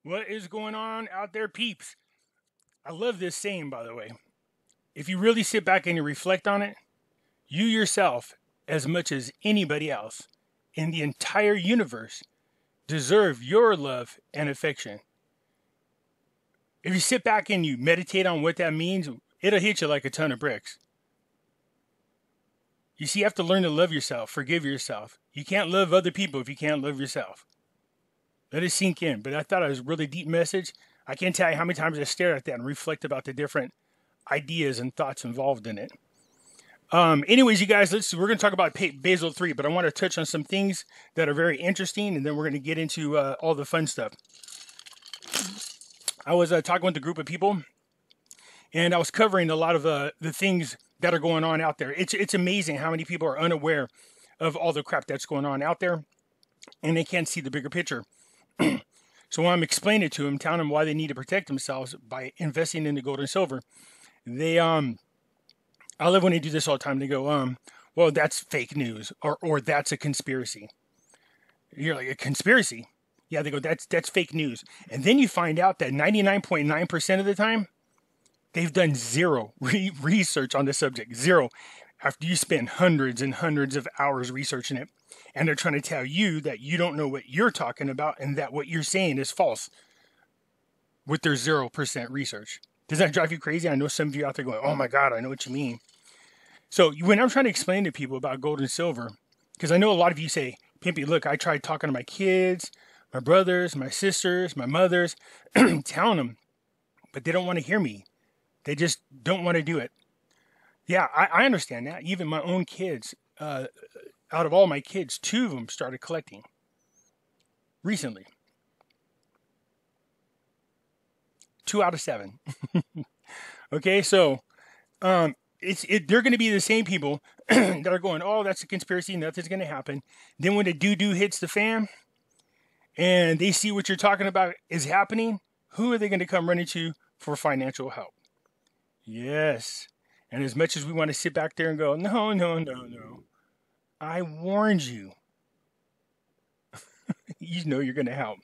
What is going on out there, peeps? I love this saying, by the way. If you really sit back and you reflect on it, you yourself, as much as anybody else in the entire universe, deserve your love and affection. If you sit back and you meditate on what that means, it'll hit you like a ton of bricks. You see, you have to learn to love yourself, forgive yourself. You can't love other people if you can't love yourself. Let it sink in. But I thought it was a really deep message. I can't tell you how many times I stared at that and reflect about the different ideas and thoughts involved in it. Anyways, you guys, we're going to talk about Basel III, but I want to touch on some things that are very interesting, and then we're going to get into all the fun stuff. I was talking with a group of people, and I was covering a lot of the things that are going on out there. It's amazing how many people are unaware of all the crap that's going on out there, and they can't see the bigger picture. So when I'm explaining it to them, telling them why they need to protect themselves by investing in the gold and silver, they I love when they do this all the time. They go, well, that's fake news, or that's a conspiracy. You're like, a conspiracy? Yeah, they go, that's fake news. And then you find out that 99.9% of the time, they've done zero research on the subject. Zero. After you spend hundreds and hundreds of hours researching it, and they're trying to tell you that you don't know what you're talking about and that what you're saying is false with their 0% research. Does that drive you crazy? I know some of you out there going, oh my God, I know what you mean. So when I'm trying to explain to people about gold and silver, because I know a lot of you say, Pimpy, look, I tried talking to my kids, my brothers, my sisters, my mothers, telling them, but they don't want to hear me. They just don't want to do it. Yeah, I understand that. Even my own kids, out of all my kids, 2 of them started collecting recently. 2 out of 7. Okay, so they're going to be the same people that are going, oh, that's a conspiracy, nothing's going to happen. Then when the doo-doo hits the fan and they see what you're talking about is happening, who are they going to come running to for financial help? Yes. And as much as we want to sit back there and go, no, I warned you. You know you're going to help.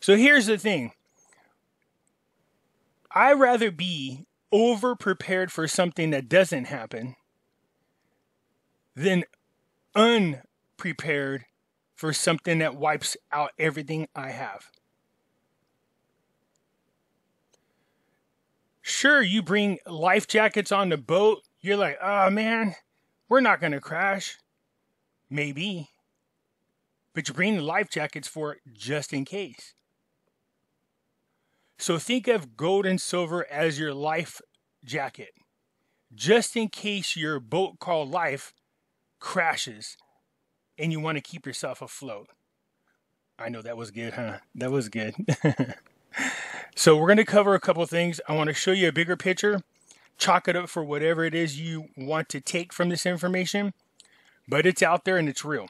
So here's the thing. I'd rather be over-prepared for something that doesn't happen than unprepared for something that wipes out everything I have. Sure, you bring life jackets on the boat. You're like, oh man, we're not going to crash. Maybe. But you bring the life jackets for it just in case. So think of gold and silver as your life jacket. Just in case your boat called life crashes and you want to keep yourself afloat. I know that was good, huh? That was good. So we're going to cover a couple things. I want to show you a bigger picture. Chalk it up for whatever it is you want to take from this information. But it's out there and it's real.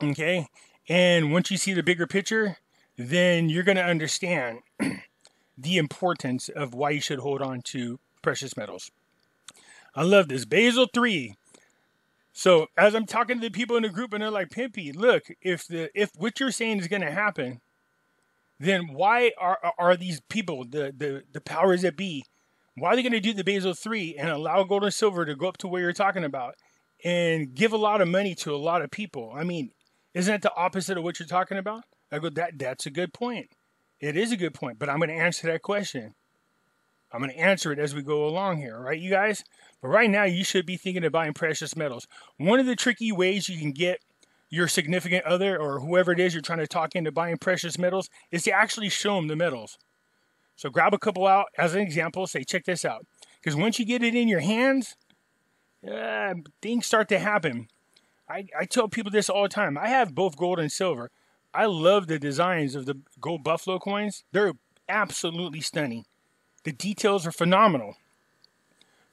Okay? And once you see the bigger picture, then you're going to understand the importance of why you should hold on to precious metals. I love this. Basel III. So as I'm talking to the people in the group and they're like, Pimpy, look, if what you're saying is going to happen, then why are these people, the powers that be, why are they going to do the Basel III and allow gold and silver to go up to where you're talking about and give a lot of money to a lot of people? I mean, isn't that the opposite of what you're talking about? I go, that's a good point. It is a good point, but I'm going to answer that question. I'm going to answer it as we go along here, right, you guys? But right now, you should be thinking of buying precious metals. One of the tricky ways you can get your significant other or whoever it is you're trying to talk into buying precious metals is to actually show them the metals. So grab a couple out as an example. Say, check this out. Because once you get it in your hands, things start to happen. I tell people this all the time. I have both gold and silver. I love the designs of the gold buffalo coins. They're absolutely stunning. The details are phenomenal.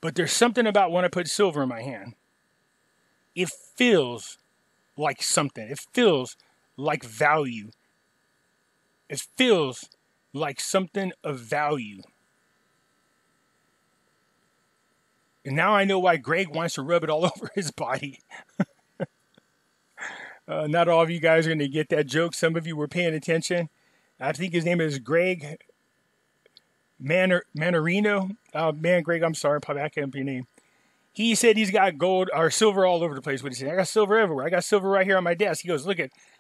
But there's something about when I put silver in my hand. It feels like something. It feels like value. It feels like something of value. And now I know why Greg wants to rub it all over his body. Not all of you guys are going to get that joke. Some of you were paying attention. I think his name is Greg Manarino. Man, Greg, I'm sorry, probably I can't remember your name. He said he's got gold or silver all over the place. What he said, I got silver everywhere. I got silver right here on my desk. He goes, look,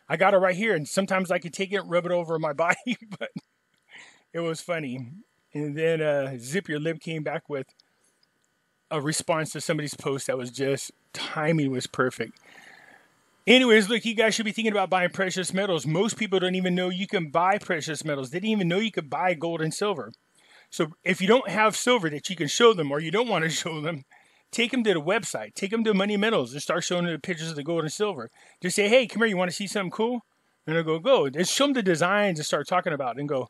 I got it right here. And sometimes I could take it, rub it over my body, but it was funny. And then Zip Your Lip came back with a response to somebody's post that was just, timing was perfect. Anyways, look, you guys should be thinking about buying precious metals. Most people don't even know you can buy precious metals. They didn't even know you could buy gold and silver. So if you don't have silver that you can show them, or you don't want to show them, take them to the website. Take them to Money Metals and start showing them the pictures of the gold and silver. Just say, hey, come here, you want to see something cool? And they'll go. Just show them the designs and start talking about it and go.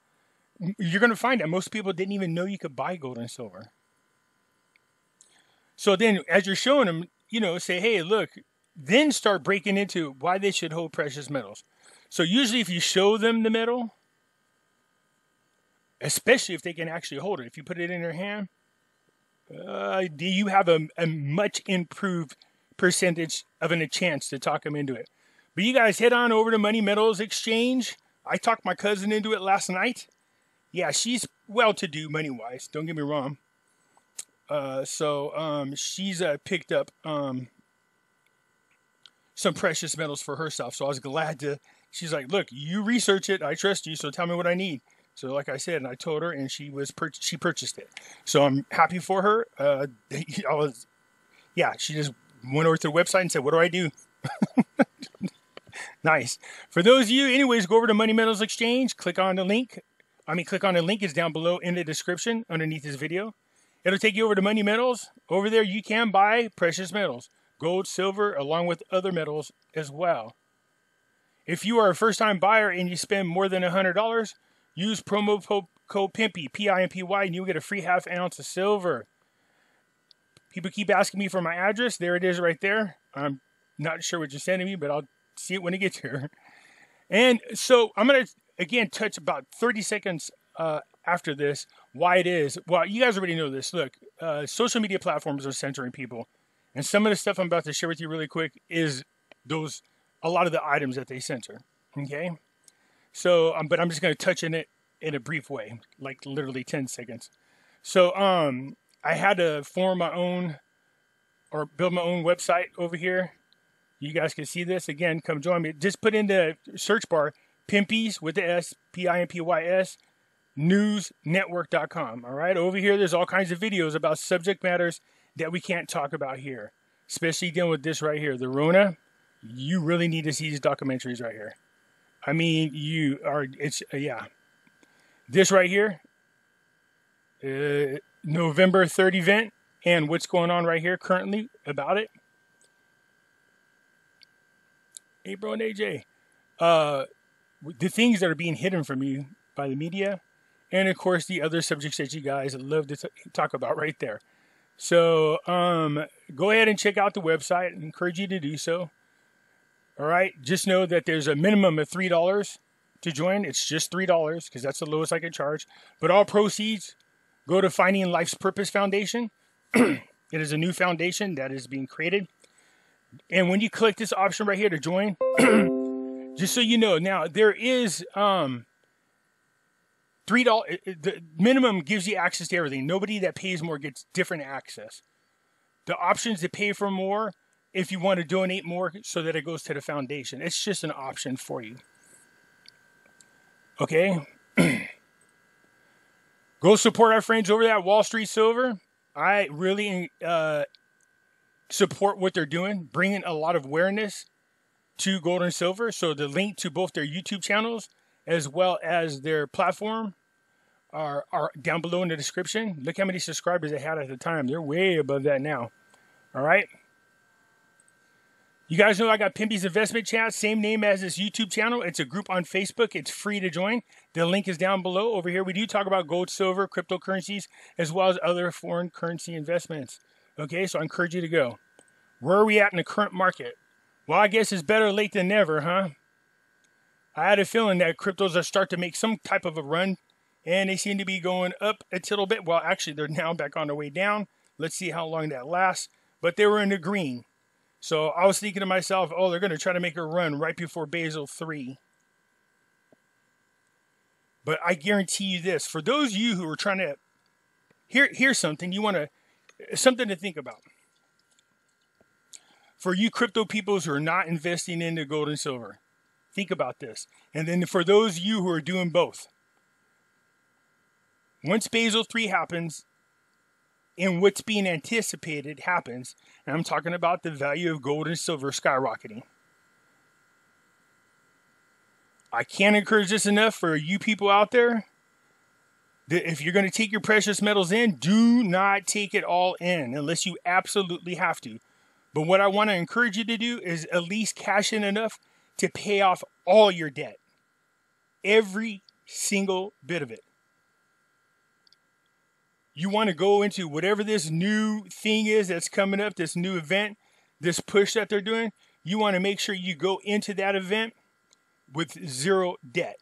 You're going to find that most people didn't even know you could buy gold and silver. So then as you're showing them, say, hey, look, then start breaking into why they should hold precious metals. So usually if you show them the metal, especially if they can actually hold it, if you put it in their hand, you have a much improved percentage of a chance to talk them into it. But you guys head on over to Money Metals Exchange. I talked my cousin into it last night. Yeah, she's well-to-do money-wise. Don't get me wrong. So she's picked up some precious metals for herself. So I was glad to. She's like, look, you research it. I trust you. So tell me what I need. So like I said, and I told her, and she purchased it. So I'm happy for her. She just went over to the website and said, what do I do? Nice. For those of you, anyways, go over to Money Metals Exchange. Click on the link. Click on the link. It's down below in the description underneath this video. It'll take you over to Money Metals. Over there, you can buy precious metals, gold, silver, along with other metals as well. If you are a first-time buyer and you spend more than $100, use promo code Pimpy, P-I-M-P-Y, and you'll get a free ½ ounce of silver. People keep asking me for my address. There it is right there. I'm not sure what you're sending me, but I'll see it when it gets here. And so I'm going to, again, touch about 30 seconds after this why it is. Well, you guys already know this. Look, social media platforms are censoring people. And some of the stuff I'm about to share with you really quick is a lot of the items that they censor. Okay? So, but I'm just going to touch in it in a brief way, like literally 10 seconds. So, I had to form my own or build my own website over here. You guys can see this. Again, come join me. Just put in the search bar, Pimpys with the S, P-I-M-P-Y-S, newsnetwork.com. All right. Over here, there's all kinds of videos about subject matters that we can't talk about here, especially dealing with this right here, the Rona. You really need to see these documentaries right here. This right here, November 3rd event, and what's going on right here currently about it. April and AJ. The things that are being hidden from you by the media, and of course the other subjects that you guys love to talk about right there. So go ahead and check out the website. I encourage you to do so. All right, just know that there's a minimum of $3 to join. It's just $3 because that's the lowest I can charge. But all proceeds go to Finding Life's Purpose Foundation. It is a new foundation that is being created. And when you click this option right here to join, just so you know, now there is $3. The minimum gives you access to everything. Nobody that pays more gets different access. The options to pay for more, if you want to donate more so that it goes to the foundation. It's just an option for you. Okay? Go support our friends over there at Wall Street Silver. I really support what they're doing, bringing a lot of awareness to gold and silver. So the link to both their YouTube channels as well as their platform are down below in the description. Look how many subscribers they had at the time. They're way above that now. All right? You guys know I got Pimpy's Investment Chat, same name as this YouTube channel. It's a group on Facebook. It's free to join. The link is down below. Over here, we do talk about gold, silver, cryptocurrencies, as well as other foreign currency investments. Okay, so I encourage you to go. Where are we at in the current market? Well, I guess it's better late than never, huh? I had a feeling that cryptos are starting to make some type of a run, and they seem to be going up a little bit. Well, actually, they're now back on their way down. Let's see how long that lasts. But they were in the green. So I was thinking to myself, oh, they're going to try to make a run right before Basel III. But I guarantee you this, for those of you who are trying to, here's something something to think about. For you crypto peoples who are not investing into gold and silver, think about this. And then for those of you who are doing both, once Basel III happens, and what's being anticipated happens, and I'm talking about the value of gold and silver skyrocketing. I can't encourage this enough for you people out there. That if you're going to take your precious metals in, do not take it all in unless you absolutely have to. But what I want to encourage you to do is at least cash in enough to pay off all your debt. Every single bit of it. You want to go into whatever this new thing is that's coming up, this new event, this push that they're doing. You want to make sure you go into that event with zero debt.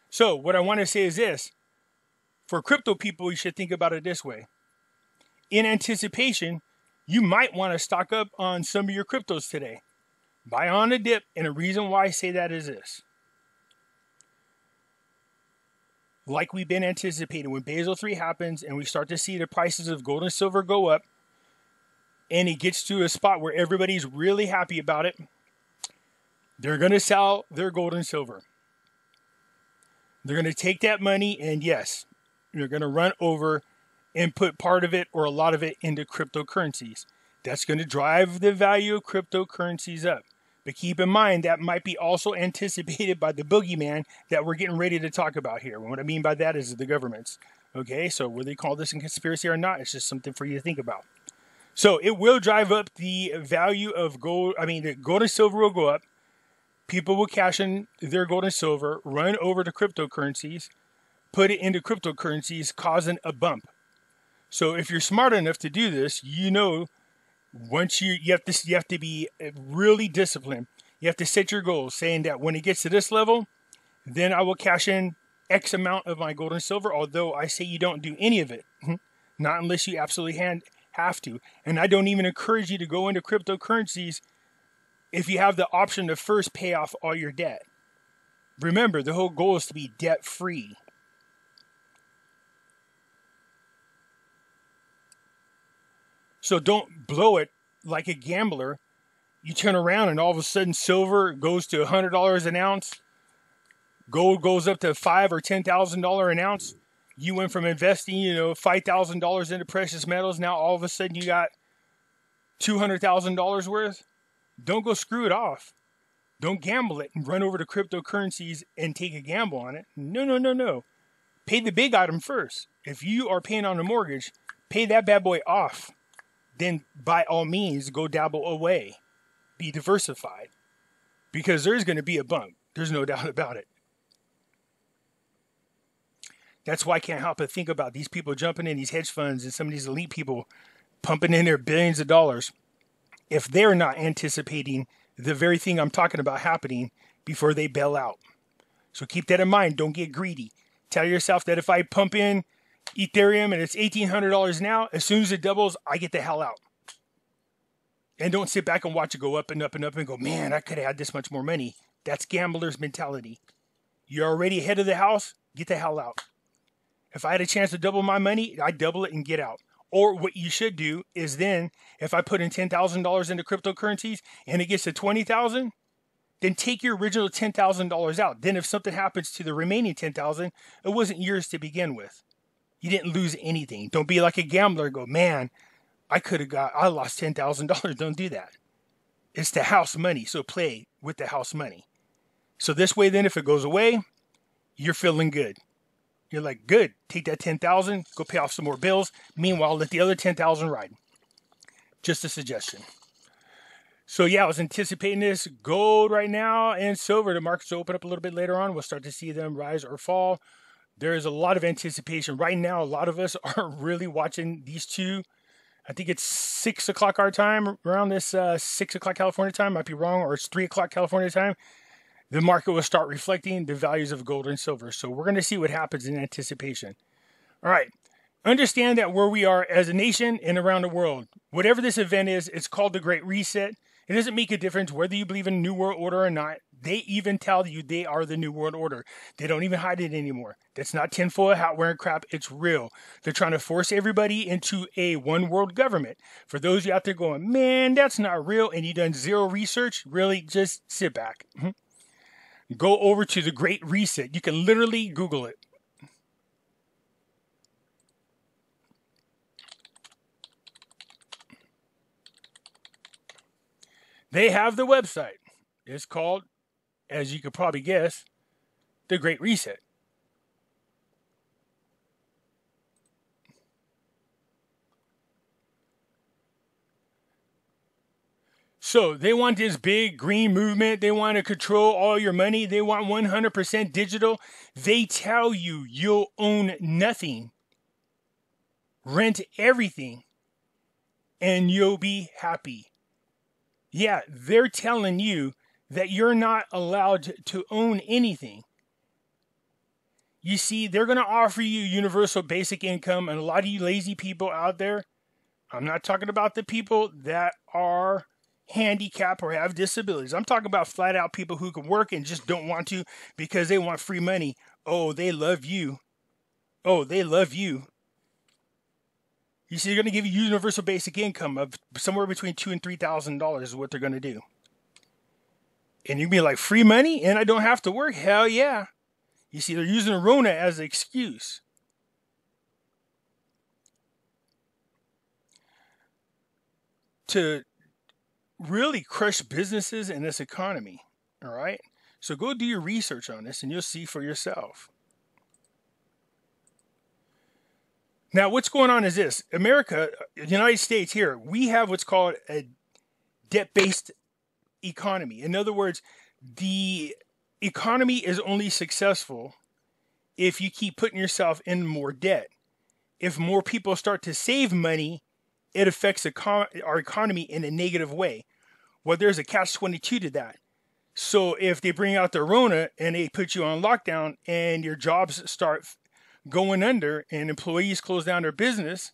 So what I want to say is this. For crypto people, you should think about it this way. In anticipation, you might want to stock up on some of your cryptos today. Buy on a dip, and the reason why I say that is this. Like we've been anticipating, when Basel III happens and we start to see the prices of gold and silver go up, and it gets to a spot where everybody's really happy about it, they're going to sell their gold and silver. They're going to take that money and yes, they're going to run over and put part of it or a lot of it into cryptocurrencies. That's going to drive the value of cryptocurrencies up. But keep in mind, that might be also anticipated by the boogeyman that we're getting ready to talk about here. What I mean by that is the governments. Okay, so whether they call this a conspiracy or not, it's just something for you to think about. So it will drive up the value of gold. The gold and silver will go up. People will cash in their gold and silver, run over to cryptocurrencies, put it into cryptocurrencies, causing a bump. So if you're smart enough to do this, you know, once you have to be really disciplined. You have to set your goals, saying that when it gets to this level, then I will cash in X amount of my gold and silver. Although I say you don't do any of it, not unless you absolutely have to. And I don't even encourage you to go into cryptocurrencies if you have the option to first pay off all your debt. Remember, the whole goal is to be debt-free. So don't blow it like a gambler. You turn around and all of a sudden silver goes to $100 an ounce. Gold goes up to $5,000 or $10,000 an ounce. You went from investing, $5,000 into precious metals. Now all of a sudden you got $200,000 worth. Don't go screw it off. Don't gamble it and run over to cryptocurrencies and take a gamble on it. No. Pay the big item first. If you are paying on a mortgage, pay that bad boy off. Then by all means, go dabble away. Be diversified. Because there's going to be a bump. There's no doubt about it. That's why I can't help but think about these people jumping in these hedge funds and some of these elite people pumping in their billions of dollars. If they're not anticipating the very thing I'm talking about happening before they bail out. So keep that in mind. Don't get greedy. Tell yourself that if I pump in Ethereum and it's $1,800 now, as soon as it doubles, I get the hell out. And don't sit back and watch it go up and up and up and go, man, I could have had this much more money. That's gambler's mentality. You're already ahead of the house, get the hell out. If I had a chance to double my money, I'd double it and get out. Or what you should do is then, if I put in $10,000 into cryptocurrencies and it gets to $20,000, then take your original $10,000 out. Then if something happens to the remaining $10,000, it wasn't yours to begin with. You didn't lose anything. Don't be like a gambler and go, man, I lost $10,000. Don't do that. It's the house money, so play with the house money. So this way then, if it goes away, you're feeling good. You're like, good, take that $10,000, go pay off some more bills. Meanwhile, let the other $10,000 ride. Just a suggestion. So yeah, I was anticipating this. Gold right now and silver, the markets will open up a little bit later on. We'll start to see them rise or fall. There is a lot of anticipation. Right now, a lot of us are really watching these two. I think it's 6 o'clock our time, around this 6 o'clock California time. Might be wrong, or it's 3 o'clock California time. The market will start reflecting the values of gold and silver. So we're going to see what happens in anticipation. All right. Understand that where we are as a nation and around the world, whatever this event is, it's called the Great Reset. It doesn't make a difference whether you believe in a New World Order or not. They even tell you they are the New World Order. They don't even hide it anymore. That's not tinfoil hat wearing crap. It's real. They're trying to force everybody into a one world government. For those of you out there going, man, that's not real, and you done zero research, really just sit back. Go over to the Great Reset. You can literally Google it. They have the website. It's called, as you could probably guess, the Great Reset. So they want this big green movement. They want to control all your money. They want 100% digital. They tell you you'll own nothing, rent everything, and you'll be happy. Yeah, they're telling you that you're not allowed to own anything. You see, they're going to offer you universal basic income, and a lot of you lazy people out there, I'm not talking about the people that are handicapped or have disabilities. I'm talking about flat out people who can work and just don't want to because they want free money. Oh, they love you. Oh, they love you. You see, they're going to give you universal basic income of somewhere between $2,000 and $3,000 is what they're going to do. And you'd be like, free money and I don't have to work? Hell yeah. You see, they're using Rona as an excuse. To really crush businesses in this economy. All right? So go do your research on this and you'll see for yourself. Now, what's going on is this. America, the United States here, we have what's called a debt-based economy. In other words, the economy is only successful if you keep putting yourself in more debt. If more people start to save money, it affects our economy in a negative way. Well, there's a catch-22 to that. So if they bring out the Rona and they put you on lockdown and your jobs start going under and employees close down their business,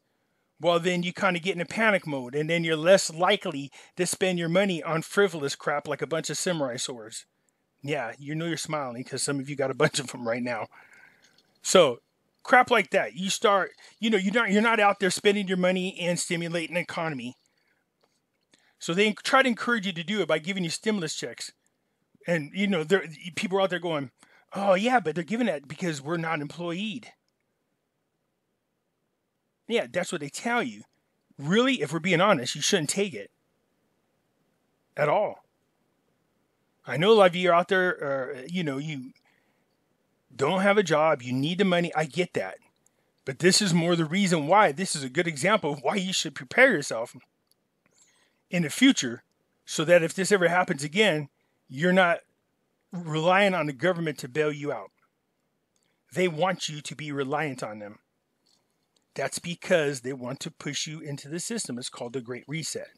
well, then you kind of get in a panic mode, and then you're less likely to spend your money on frivolous crap like a bunch of samurai swords. Yeah, you know you're smiling because some of you got a bunch of them right now. So crap like that, you start, you're not out there spending your money and stimulating the economy. So they try to encourage you to do it by giving you stimulus checks. And, people are out there going, oh, yeah, but they're giving that because we're not employed. Yeah, that's what they tell you. Really, if we're being honest, you shouldn't take it at all. I know a lot of you are out there, you don't have a job, you need the money. I get that. But this is more the reason why. This is a good example of why you should prepare yourself in the future so that if this ever happens again, you're not relying on the government to bail you out. They want you to be reliant on them. That's because they want to push you into the system. It's called the Great Reset.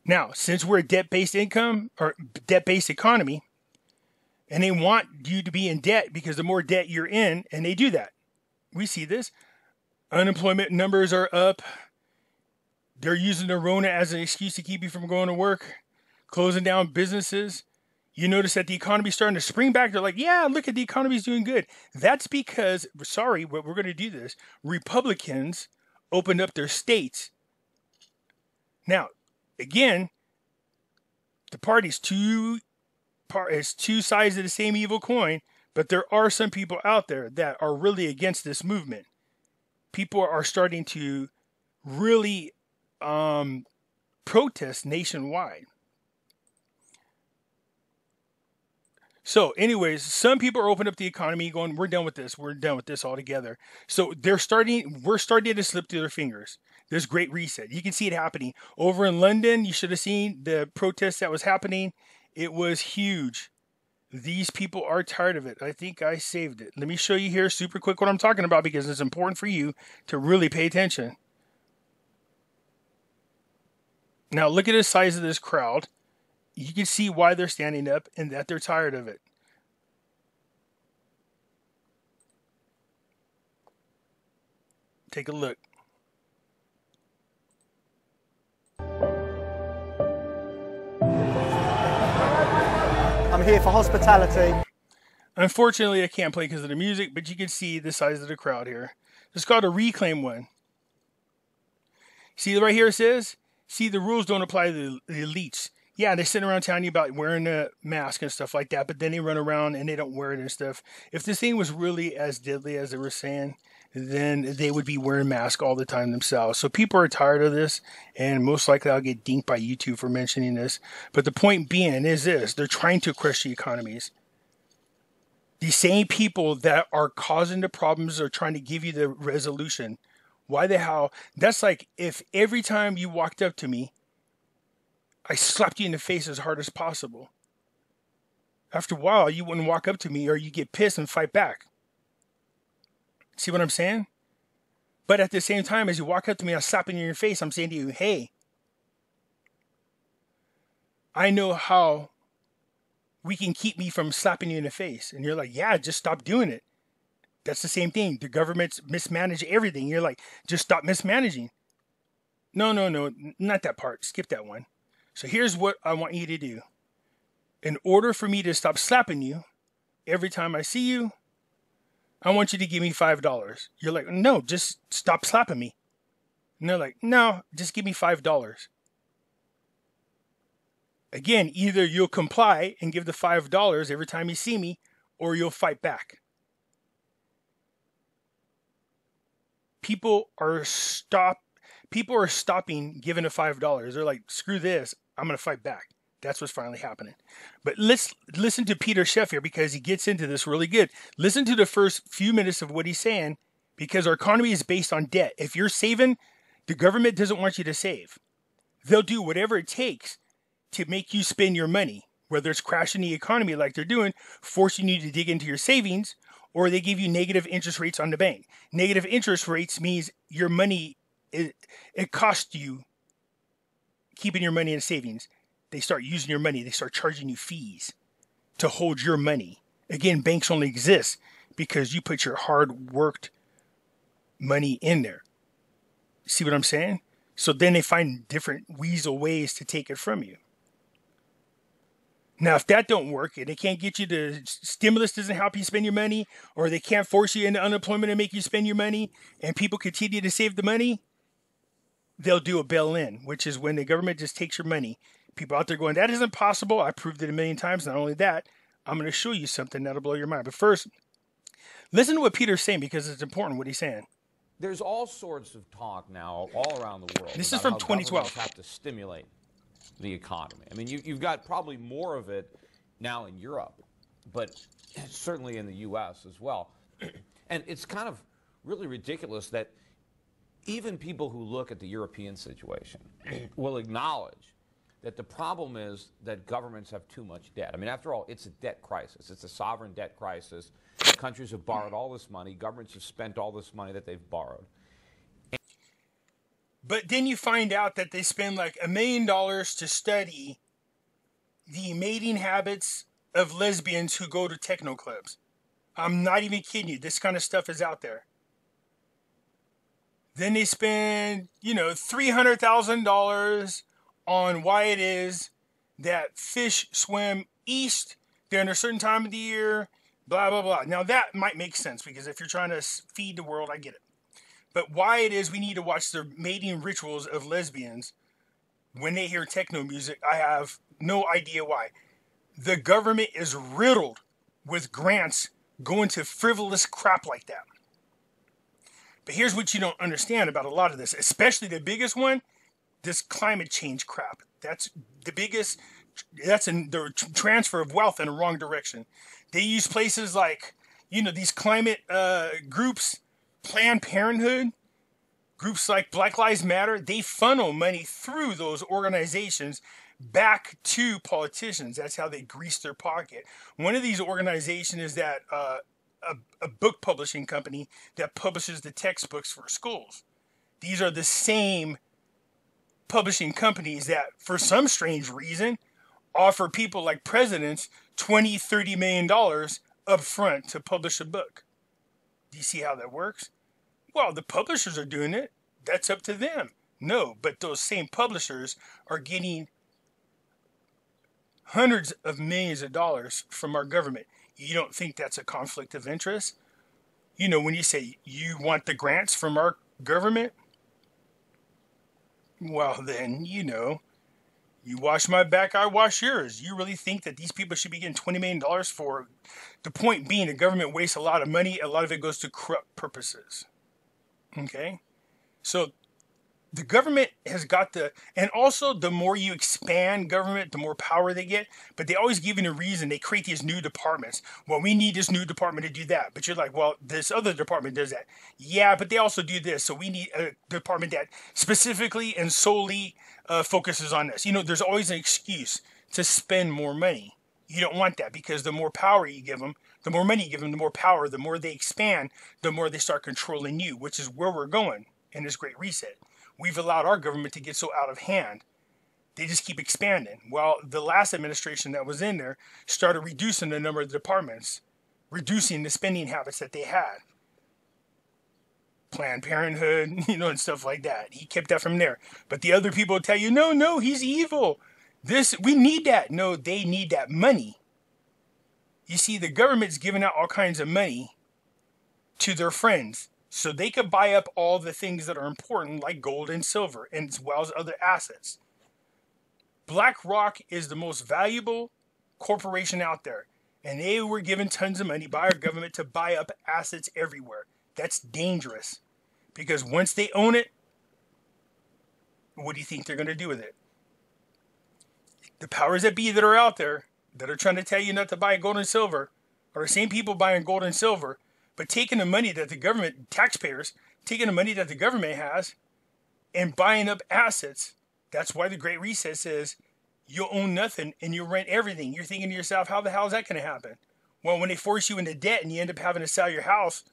Now, since we're a debt-based income or debt-based economy, and they want you to be in debt because the more debt you're in, and they do that. We see this. Unemployment numbers are up. They're using the Rona as an excuse to keep you from going to work, closing down businesses. You notice that the economy's starting to spring back. They're like, yeah, look at the economy's doing good. That's because, but we're going to do this. Republicans opened up their states. Now, again, the party's two sides of the same evil coin, but there are some people out there that are really against this movement. People are starting to really protest nationwide. So anyways, some people are opening up the economy going, we're done with this. We're done with this altogether. So we're starting to slip through their fingers. This Great Reset. You can see it happening. Over in London, you should have seen the protest that was happening. It was huge. These people are tired of it. I think I saved it. Let me show you here super quick what I'm talking about because it's important for you to really pay attention. Now look at the size of this crowd. You can see why they're standing up and that they're tired of it. Take a look. here for hospitality. Unfortunately, I can't play because of the music, but you can see the size of the crowd here. It's called a reclaim one. See right here it says, see, the rules don't apply to the elites. Yeah, they sit around telling you about wearing a mask and stuff like that, but then they run around and they don't wear it and stuff. If this thing was really as deadly as they were saying, then they would be wearing masks all the time themselves. So people are tired of this, and most likely I'll get dinked by YouTube for mentioning this. But the point being is this: they're trying to crush the economies. The same people that are causing the problems are trying to give you the resolution. Why the hell? That's like if every time you walked up to me, I slapped you in the face as hard as possible. After a while, you wouldn't walk up to me, or you get pissed and fight back. See what I'm saying? But at the same time, as you walk up to me, I'm slapping you in your face. I'm saying to you, hey, I know how we can keep me from slapping you in the face. And you're like, yeah, just stop doing it. That's the same thing. The government's mismanage everything. You're like, just stop mismanaging. No, not that part. Skip that one. So here's what I want you to do. In order for me to stop slapping you every time I see you, I want you to give me $5. You're like, no, just stop slapping me. And they're like, no, just give me $5. Again, either you'll comply and give the $5 every time you see me, or you'll fight back. People are stopping giving the $5. They're like, screw this, I'm going to fight back. That's what's finally happening. But let's listen to Peter Schiff here, because he gets into this really good. Listen to the first few minutes of what he's saying, because our economy is based on debt. If you're saving, the government doesn't want you to save. They'll do whatever it takes to make you spend your money, whether it's crashing the economy like they're doing, forcing you to dig into your savings, or they give you negative interest rates on the bank. Negative interest rates means your money, it costs you keeping your money in savings. They start using your money. They start charging you fees to hold your money. Again, banks only exist because you put your hard-worked money in there. See what I'm saying? So then they find different weasel ways to take it from you. Now, if that don't work, and they can't get you to, stimulus doesn't help you spend your money, or they can't force you into unemployment and make you spend your money, and people continue to save the money, they'll do a bail-in, which is when the government just takes your money. People out there going, that isn't possible. I proved it a million times. Not only that, I'm going to show you something that'll blow your mind. But first, listen to what Peter's saying, because it's important what he's saying. There's all sorts of talk now all around the world. This is from 2012. Have to stimulate the economy. I mean, you've got probably more of it now in Europe, but certainly in the U.S. as well. And it's kind of really ridiculous that even people who look at the European situation will acknowledge that the problem is that governments have too much debt. I mean, after all, it's a debt crisis. It's a sovereign debt crisis. Countries have borrowed all this money. Governments have spent all this money that they've borrowed. But then you find out that they spend like $1 million to study the mating habits of lesbians who go to techno clubs. I'm not even kidding you. This kind of stuff is out there. Then they spend, $300,000 on why it is that fish swim east during a certain time of the year, blah, blah, blah. Now that might make sense, because if you're trying to feed the world, I get it. But why it is we need to watch the mating rituals of lesbians when they hear techno music, I have no idea why. The government is riddled with grants going to frivolous crap like that. But here's what you don't understand about a lot of this, especially the biggest one, this climate change crap. That's the biggest, that's the transfer of wealth in the wrong direction. They use places like, these climate groups, Planned Parenthood, groups like Black Lives Matter. They funnel money through those organizations back to politicians. That's how they grease their pocket. One of these organizations is that a book publishing company that publishes the textbooks for schools. These are the same publishing companies that, for some strange reason, offer people like presidents $20-30 million up front to publish a book. Do you see how that works? Well, the publishers are doing it. That's up to them. No, but those same publishers are getting hundreds of millions of dollars from our government. You don't think that's a conflict of interest? You know, when you say you want the grants from our government, well, then, you know, you wash my back, I wash yours. You really think that these people should be getting $20 million for? The point being, the government wastes a lot of money. A lot of it goes to corrupt purposes. Okay? So the government has got and also the more you expand government, the more power they get. But they always give you a reason. They create these new departments. Well, we need this new department to do that. But you're like, well, this other department does that. Yeah, but they also do this. So we need a department that specifically and solely focuses on this. You know, there's always an excuse to spend more money. You don't want that, because the more power you give them, the more money you give them, the more power, the more they expand, the more they start controlling you, which is where we're going in this Great Reset. We've allowed our government to get so out of hand. They just keep expanding. Well, the last administration that was in there started reducing the number of departments, reducing the spending habits that they had. Planned Parenthood, you know, and stuff like that. He kept that from there. But the other people tell you, no, he's evil. We need that. No, they need that money. You see, the government's giving out all kinds of money to their friends, so they could buy up all the things that are important, like gold and silver, and as well as other assets. BlackRock is the most valuable corporation out there, and they were given tons of money by our government to buy up assets everywhere. That's dangerous, because once they own it, what do you think they're going to do with it? The powers that be that are out there, that are trying to tell you not to buy gold and silver, are the same people buying gold and silver, but taking the money that the government, taxpayers, taking the money that the government has and buying up assets. That's why the Great Reset says you'll own nothing and you'll rent everything. You're thinking to yourself, how the hell is that going to happen? Well, when they force you into debt and you end up having to sell your house,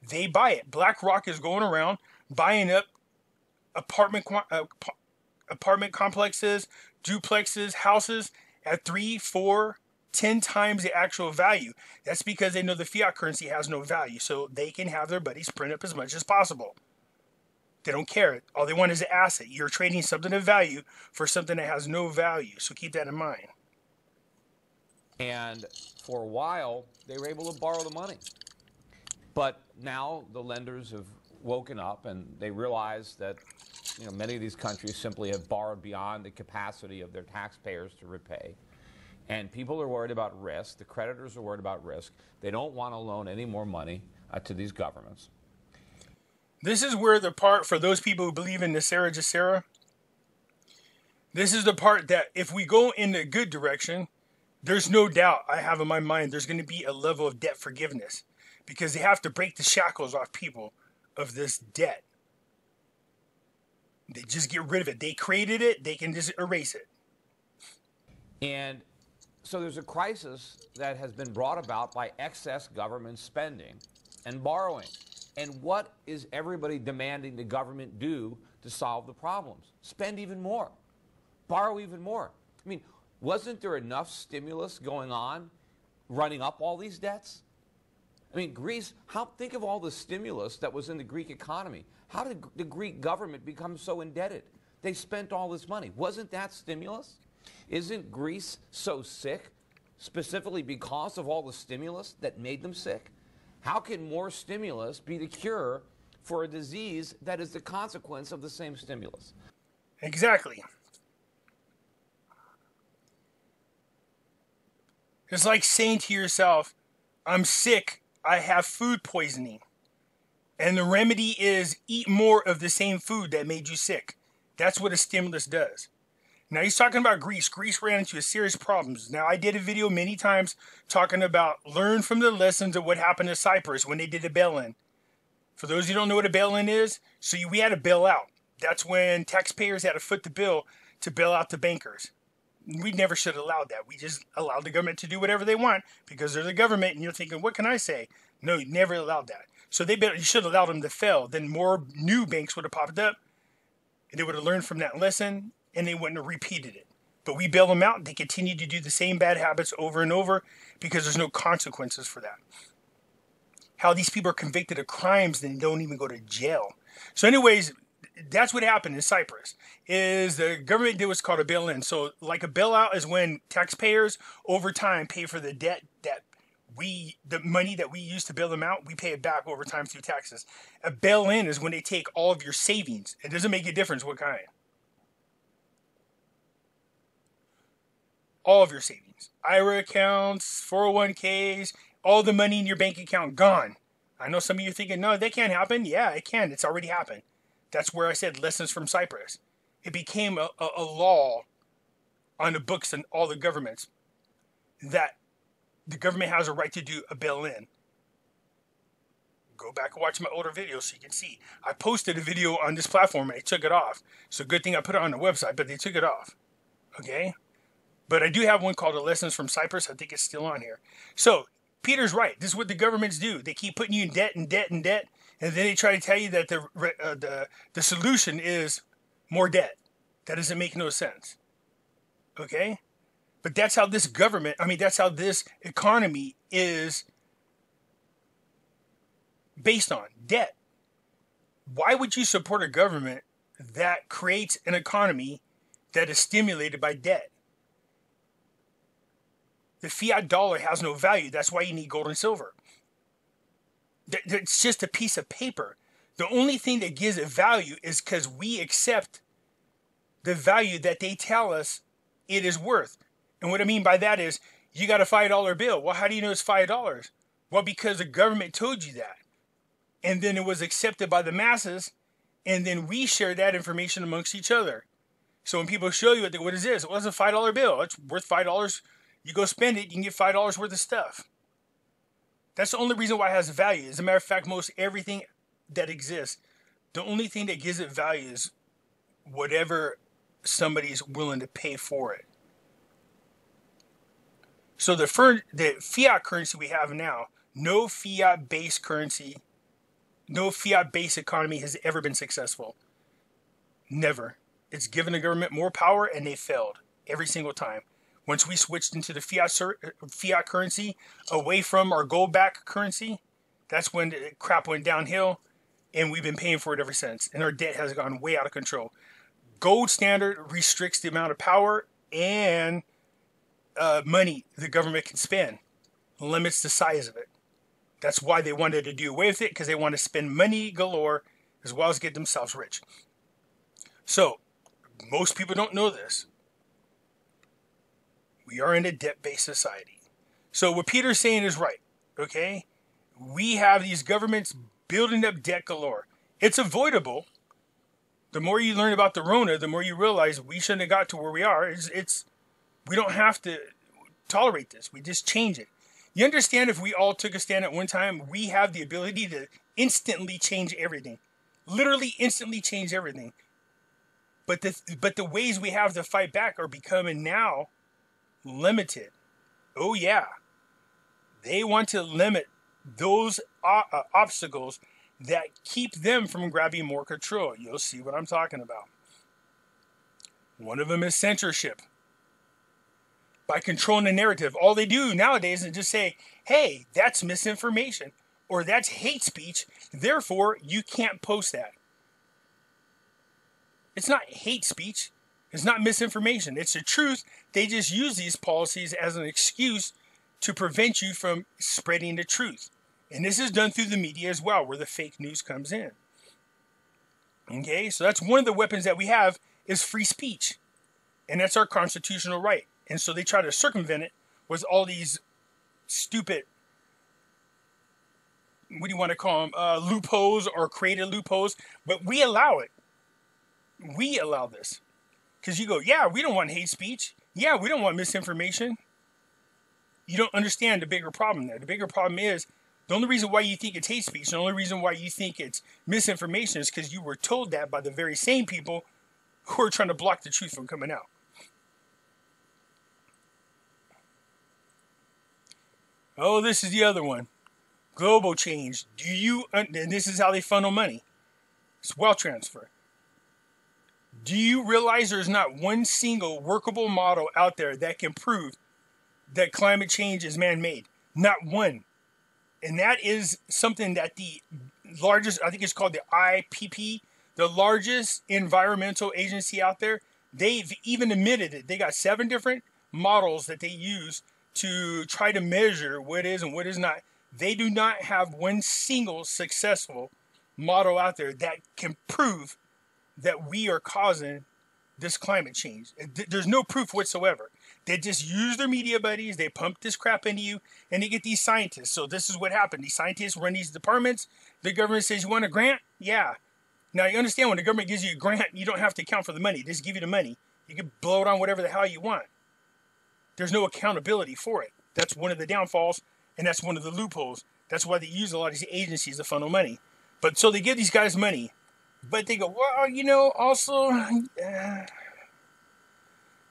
they buy it. BlackRock is going around buying up apartment complexes, duplexes, houses at 3, 4, 10 times the actual value. That's because they know the fiat currency has no value, so they can have their buddies print up as much as possible. They don't care. All they want is an asset. You're trading something of value for something that has no value, so keep that in mind. And for a while, they were able to borrow the money. But now the lenders have woken up and they realize that many of these countries simply have borrowed beyond the capacity of their taxpayers to repay. And people are worried about risk. The creditors are worried about risk. They don't want to loan any more money to these governments. This is where the part, for those people who believe in Nasera Jacera, this is the part that if we go in the good direction, there's no doubt I have in my mind there's going to be a level of debt forgiveness, because they have to break the shackles off people of this debt. They just get rid of it. They created it. They can just erase it. And so there's a crisis that has been brought about by excess government spending and borrowing. And what is everybody demanding the government do to solve the problems? Spend even more. Borrow even more. I mean, wasn't there enough stimulus going on running up all these debts? I mean, Greece, think of all the stimulus that was in the Greek economy. How did the Greek government become so indebted? They spent all this money. Wasn't that stimulus? Isn't Greece so sick specifically because of all the stimulus that made them sick? How can more stimulus be the cure for a disease that is the consequence of the same stimulus? Exactly. It's like saying to yourself, I'm sick, I have food poisoning. And the remedy is eat more of the same food that made you sick. That's what a stimulus does. Now he's talking about Greece. Greece ran into serious problems. Now I did a video many times talking about learn from the lessons of what happened to Cyprus when they did the bail-in. For those who don't know what a bail-in is, so we had a bail-out. That's when taxpayers had to foot the bill to bail out the bankers. We never should have allowed that. We just allowed the government to do whatever they want because they're the government, and you're thinking, what can I say? No, you never allowed that. So you should have allowed them to fail. Then more new banks would have popped up, and they would have learned from that lesson, and they wouldn't have repeated it. But we bail them out, and they continue to do the same bad habits over and over because there's no consequences for that. How these people are convicted of crimes and they don't even go to jail. So anyways, that's what happened in Cyprus. Is the government did what's called a bail-in. So like a bailout is when taxpayers over time pay for the debt that the money that we use to bail them out, we pay it back over time through taxes. A bail-in is when they take all of your savings. It doesn't make a difference what kind. All of your savings. IRA accounts, 401ks, all the money in your bank account gone. I know some of you are thinking, no, that can't happen. Yeah, it can. It's already happened. That's where I said lessons from Cyprus. It became a law on the books and all the governments that the government has a right to do a bail-in. Go back and watch my older videos so you can see. I posted a video on this platform and they took it off. So good thing I put it on the website, but they took it off. Okay? But I do have one called the Lessons from Cyprus. I think it's still on here. So Peter's right. This is what the governments do. They keep putting you in debt and debt and debt. And then they try to tell you that the solution is more debt. That doesn't make no sense. Okay? But that's how this that's how this economy is based on debt. Why would you support a government that creates an economy that is stimulated by debt? The fiat dollar has no value. That's why you need gold and silver. It's just a piece of paper. The only thing that gives it value is because we accept the value that they tell us it is worth. And what I mean by that is, you got a $5 bill. Well, how do you know it's $5? Well, because the government told you that. And then it was accepted by the masses. And then we share that information amongst each other. So when people show you, what is this? Well, it's a $5 bill. It's worth $5. You go spend it, you can get $5 worth of stuff. That's the only reason why it has value. As a matter of fact, most everything that exists, the only thing that gives it value is whatever somebody is willing to pay for it. So the fiat currency we have now, no fiat-based currency, no fiat-based economy has ever been successful. Never. It's given the government more power and they failed every single time. Once we switched into the fiat currency, away from our gold-backed currency, that's when the crap went downhill, and we've been paying for it ever since. And our debt has gone way out of control. Gold standard restricts the amount of power and money the government can spend, limits the size of it. That's why they wanted to do away with it, because they want to spend money galore as well as get themselves rich. So, most people don't know this. We are in a debt-based society. So what Peter's saying is right, okay? We have these governments building up debt galore. It's avoidable. The more you learn about the Rona, the more you realize we shouldn't have got to where we are. We don't have to tolerate this. We just change it. You understand, if we all took a stand at one time, we have the ability to instantly change everything. Literally instantly change everything. But the ways we have to fight back are becoming now limited. Oh yeah. They want to limit those obstacles that keep them from grabbing more control. You'll see what I'm talking about. One of them is censorship. By controlling the narrative, all they do nowadays is just say, hey, that's misinformation, or that's hate speech, therefore you can't post that. It's not hate speech. It's not misinformation. It's the truth. They just use these policies as an excuse to prevent you from spreading the truth. And this is done through the media as well, where the fake news comes in. Okay, so that's one of the weapons that we have, is free speech. And that's our constitutional right. And so they try to circumvent it with all these stupid, what do you want to call them, loopholes or created loopholes. But we allow it. We allow this. Because you go, yeah, we don't want hate speech. Yeah, we don't want misinformation. You don't understand the bigger problem there. The bigger problem is, the only reason why you think it's hate speech, the only reason why you think it's misinformation is because you were told that by the very same people who are trying to block the truth from coming out. Oh, this is the other one. Global change. And this is how they funnel money. It's wealth transfer. Do you realize there's not one single workable model out there that can prove that climate change is man-made? Not one. And that is something that the largest, I think it's called the IPP, the largest environmental agency out there, they've even admitted it. They got 7 different models that they use to try to measure what is and what is not. They do not have one single successful model out there that can prove that we are causing this climate change. There's no proof whatsoever. They just use their media buddies, they pump this crap into you, and they get these scientists. So this is what happened. These scientists run these departments. The government says, you want a grant? Yeah. Now you understand, when the government gives you a grant, you don't have to account for the money. They just give you the money. You can blow it on whatever the hell you want. There's no accountability for it. That's one of the downfalls, and that's one of the loopholes. That's why they use a lot of these agencies to funnel money. But so they give these guys money. But they go, well, you know, also,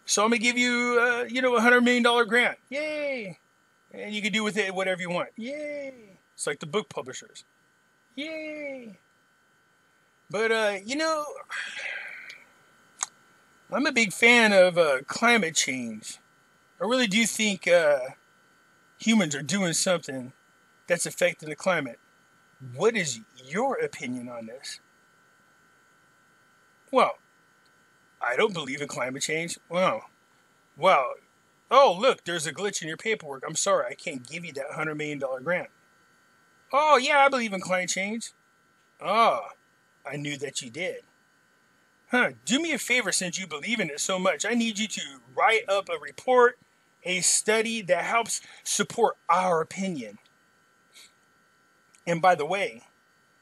so I'm going to give you, you know, a $100 million grant. Yay. And you can do with it whatever you want. Yay. It's like the book publishers. Yay. But, you know, I'm a big fan of climate change. I really do think humans are doing something that's affecting the climate. What is your opinion on this? Well, I don't believe in climate change. Well, oh, look, there's a glitch in your paperwork. I'm sorry, I can't give you that $100 million grant. Oh, yeah, I believe in climate change. Oh, I knew that you did. Do me a favor, since you believe in it so much. I need you to write up a report, a study that helps support our opinion. And by the way,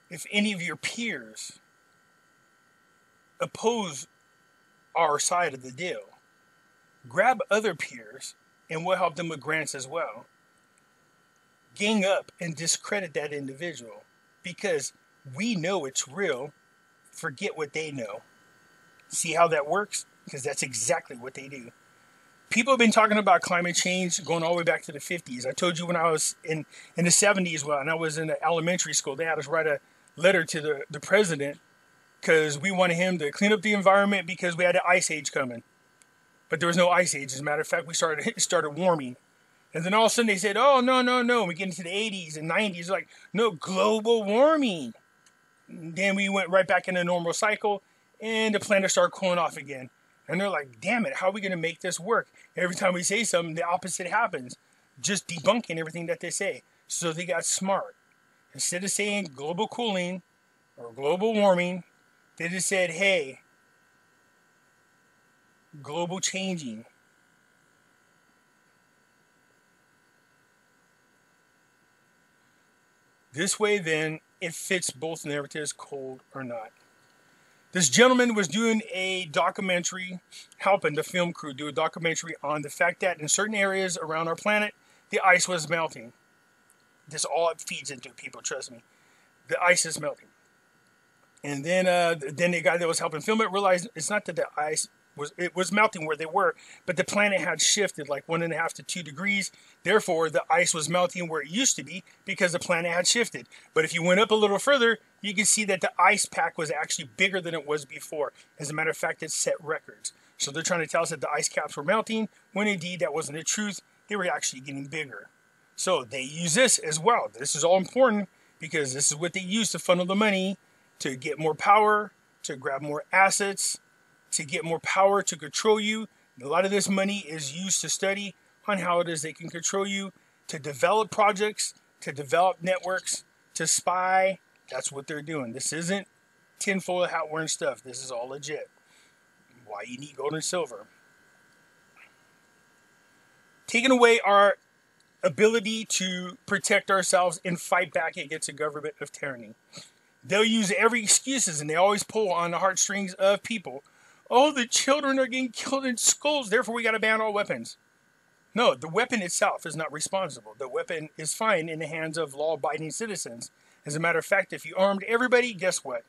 if any of your peers oppose our side of the deal, grab other peers and we'll help them with grants as well. Gang up and discredit that individual, because we know it's real. Forget what they know. See how that works? Because that's exactly what they do. People have been talking about climate change going all the way back to the 50s. I told you when I was in the 70s, when I was in the elementary school, they had us write a letter to the president because we wanted him to clean up the environment because we had an ice age coming. But there was no ice age. As a matter of fact, we started warming. And then all of a sudden they said, oh, no. We get into the 80s and 90s, like, no, global warming. And then we went right back in the normal cycle, and the planet started cooling off again. And they're like, damn it, how are we going to make this work? Every time we say something, the opposite happens. Just debunking everything that they say. So they got smart. Instead of saying global cooling or global warming, they just said, hey, global changing. This way, then, it fits both narratives, cold or not. This gentleman was doing a documentary, helping the film crew do a documentary on the fact that in certain areas around our planet, the ice was melting. This all it feeds into, people, trust me. The ice is melting. And then the guy that was helping film it realized it's not that the ice was melting where they were, but the planet had shifted like 1.5 to 2 degrees. Therefore, the ice was melting where it used to be because the planet had shifted. But if you went up a little further, you can see that the ice pack was actually bigger than it was before. As a matter of fact, it set records. So they're trying to tell us that the ice caps were melting, when indeed that wasn't the truth. They were actually getting bigger. So they use this as well. This is all important because this is what they use to funnel the money, to get more power, to grab more assets, to get more power to control you. A lot of this money is used to study on how it is they can control you, to develop projects, to develop networks, to spy. That's what they're doing. This isn't tinfoil hat wearing stuff. This is all legit. Why you need gold and silver. Taking away our ability to protect ourselves and fight back against a government of tyranny. They'll use every excuses, and they always pull on the heartstrings of people. Oh, the children are getting killed in schools, therefore we got to ban all weapons. No, the weapon itself is not responsible. The weapon is fine in the hands of law-abiding citizens. As a matter of fact, if you armed everybody, guess what?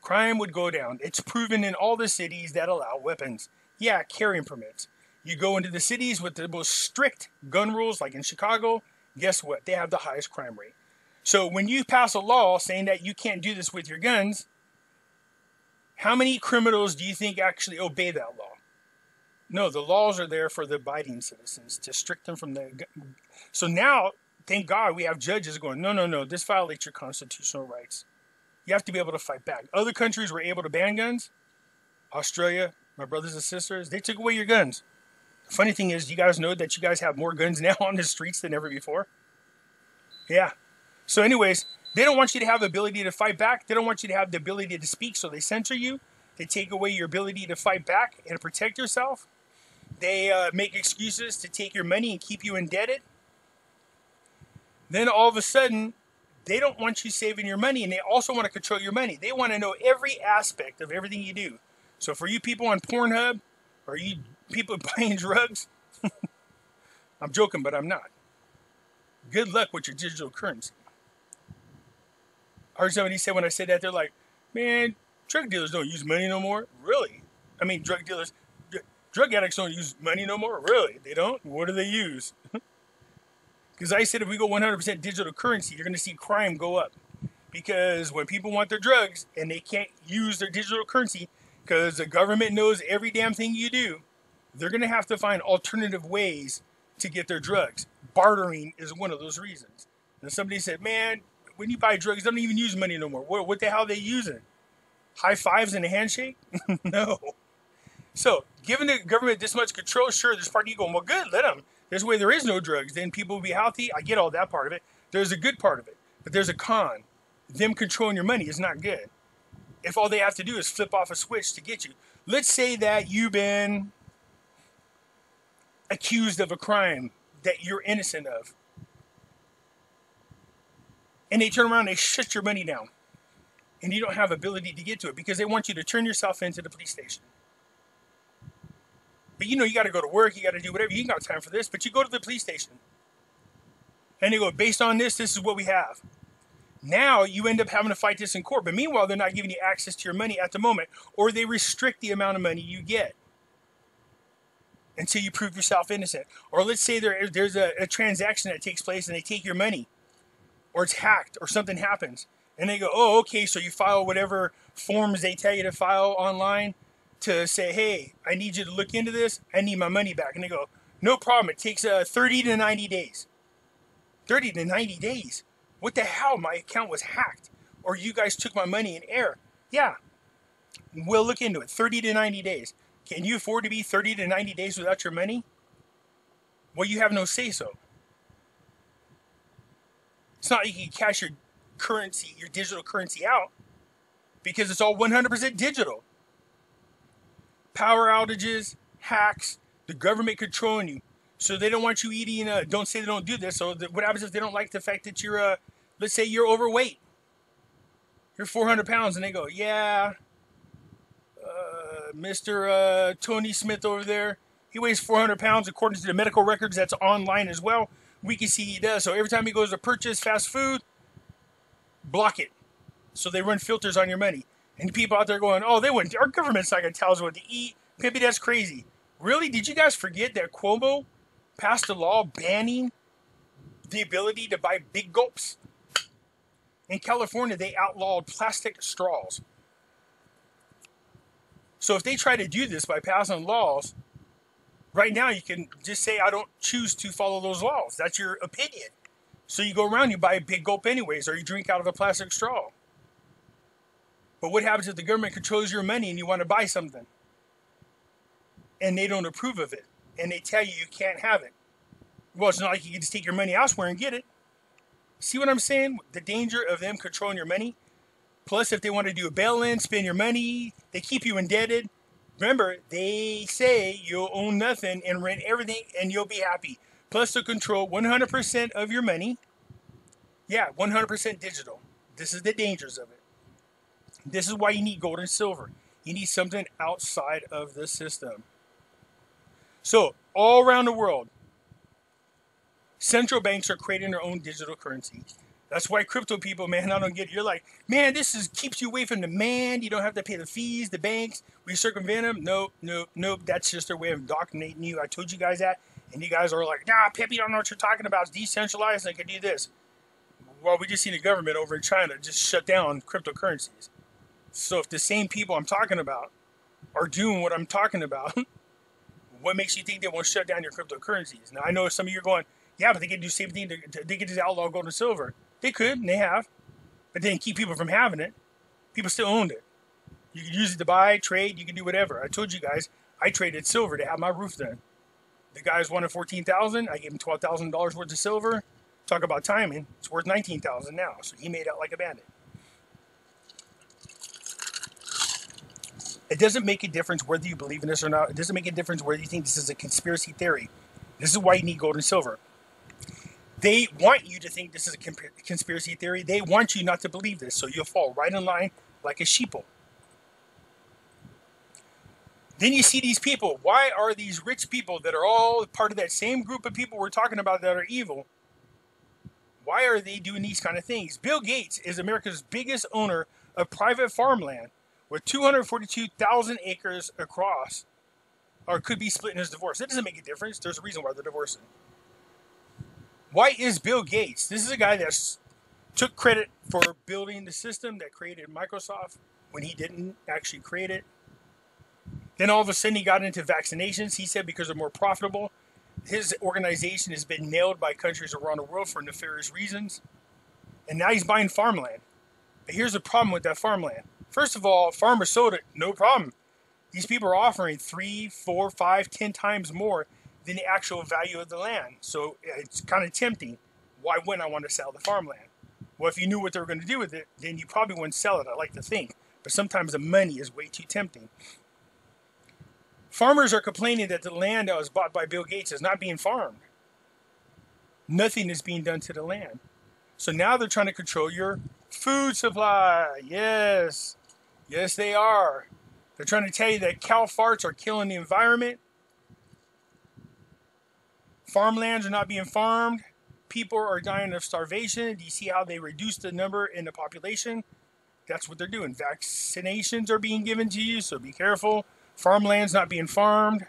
Crime would go down. It's proven in all the cities that allow weapons. Yeah, carrying permits. You go into the cities with the most strict gun rules, like in Chicago, guess what? They have the highest crime rate. So when you pass a law saying that you can't do this with your guns, how many criminals do you think actually obey that law? No, the laws are there for the abiding citizens, to restrict them from the... So now, thank God, we have judges going, no, this violates your constitutional rights. You have to be able to fight back. Other countries were able to ban guns. Australia, my brothers and sisters, they took away your guns. The funny thing is, you guys know that you guys have more guns now on the streets than ever before? Yeah. So anyways, they don't want you to have the ability to fight back. They don't want you to have the ability to speak, so they censor you. They take away your ability to fight back and protect yourself. They make excuses to take your money and keep you indebted. Then all of a sudden, they don't want you saving your money, and they also want to control your money. They want to know every aspect of everything you do. So for you people on Pornhub, or you people buying drugs, I'm joking, but I'm not. Good luck with your digital currency. I heard somebody say when I said that, they're like, man, drug dealers don't use money no more. Really? I mean, drug addicts don't use money no more. Really? They don't? What do they use? Because I said if we go 100% digital currency, you're going to see crime go up. Because when people want their drugs and they can't use their digital currency because the government knows every damn thing you do, they're going to have to find alternative ways to get their drugs. Bartering is one of those reasons. And somebody said, man, when you buy drugs, they don't even use money no more. What the hell are they using? High fives and a handshake? No. So, giving the government this much control, sure, there's part of you going, well, good, let them. This way there is no drugs. Then people will be healthy. I get all that part of it. There's a good part of it. But there's a con. Them controlling your money is not good. If all they have to do is flip off a switch to get you. Let's say that you've been accused of a crime that you're innocent of. And they turn around and they shut your money down. And you don't have ability to get to it because they want you to turn yourself into the police station. But you know, you got to go to work, you got to do whatever. You ain't got time for this, but you go to the police station. And they go, based on this is what we have. Now you end up having to fight this in court. But meanwhile, they're not giving you access to your money at the moment. Or they restrict the amount of money you get until you prove yourself innocent. Or let's say there's a transaction that takes place and they take your money. Or it's hacked or something happens. And they go, oh, okay, so you file whatever forms they tell you to file online to say, hey, I need you to look into this. I need my money back. And they go, no problem. It takes 30 to 90 days. 30 to 90 days? What the hell? My account was hacked. Or you guys took my money in error. Yeah, we'll look into it. 30 to 90 days. Can you afford to be 30 to 90 days without your money? Well, you have no say-so. It's not like you can cash your currency, your digital currency out, because it's all 100% digital. Power outages, hacks, the government controlling you. So they don't want you eating, don't say they don't do this. So what happens if they don't like the fact that you're, let's say you're overweight. You're 400 pounds and they go, yeah, Mr. Tony Smith over there, he weighs 400 pounds according to the medical records that's online as well. We can see he does. So every time he goes to purchase fast food, block it. So they run filters on your money. And people out there going, oh, our government's not going to tell us what to eat. Pimpy, that's crazy. Really? Did you guys forget that Cuomo passed a law banning the ability to buy big gulps? In California, they outlawed plastic straws. So if they try to do this by passing laws, right now you can just say, I don't choose to follow those laws. That's your opinion. So you go around, you buy a big gulp anyways, or you drink out of a plastic straw. But what happens if the government controls your money and you want to buy something? And they don't approve of it. And they tell you can't have it. Well, it's not like you can just take your money elsewhere and get it. See what I'm saying? The danger of them controlling your money. Plus, if they want to do a bail-in, spend your money, they keep you indebted. Remember, they say you'll own nothing and rent everything and you'll be happy. Plus, they'll control 100% of your money. Yeah, 100% digital. This is the dangers of it. This is why you need gold and silver. You need something outside of the system. So, all around the world, central banks are creating their own digital currency. That's why crypto people, man, I don't get it. You're like, man, this keeps you away from the man. You don't have to pay the fees, the banks. We circumvent them. Nope. That's just their way of indoctrinating you. I told you guys that. And you guys are like, nah, Pimpy, you don't know what you're talking about. It's decentralized and I can do this. Well, we just seen the government over in China just shut down cryptocurrencies. So if the same people I'm talking about are doing what I'm talking about, what makes you think they won't shut down your cryptocurrencies? Now, I know some of you are going, yeah, but they can do the same thing. They can just outlaw gold and silver. They could, and they have. But they didn't keep people from having it. People still owned it. You could use it to buy, trade, you can do whatever. I told you guys, I traded silver to have my roof done. The guys wanted $14,000. I gave him $12,000 worth of silver. Talk about timing. It's worth $19,000 now. So he made out like a bandit. It doesn't make a difference whether you believe in this or not. It doesn't make a difference whether you think this is a conspiracy theory. This is why you need gold and silver. They want you to think this is a conspiracy theory. They want you not to believe this. So you'll fall right in line like a sheeple. Then you see these people. Why are these rich people that are all part of that same group of people we're talking about that are evil? Why are they doing these kind of things? Bill Gates is America's biggest owner of private farmland with 242,000 acres across, or could be split in his divorce. That doesn't make a difference. There's a reason why they're divorcing. Why is Bill Gates? This is a guy that took credit for building the system that created Microsoft when he didn't actually create it. Then all of a sudden he got into vaccinations. He said because they're more profitable. His organization has been nailed by countries around the world for nefarious reasons. And now he's buying farmland. But here's the problem with that farmland. First of all, farmers sold it, no problem. These people are offering 3, 4, 5, 10 times more than the actual value of the land. So it's kind of tempting. Why wouldn't I want to sell the farmland? Well, if you knew what they were going to do with it, then you probably wouldn't sell it, I like to think. But sometimes the money is way too tempting. Farmers are complaining that the land that was bought by Bill Gates is not being farmed. Nothing is being done to the land. So now they're trying to control your food supply. Yes. Yes, they are. They're trying to tell you that cow farts are killing the environment. Farmlands are not being farmed. People are dying of starvation. Do you see how they reduced the number in the population? That's what they're doing. Vaccinations are being given to you, so be careful. Farmland's not being farmed.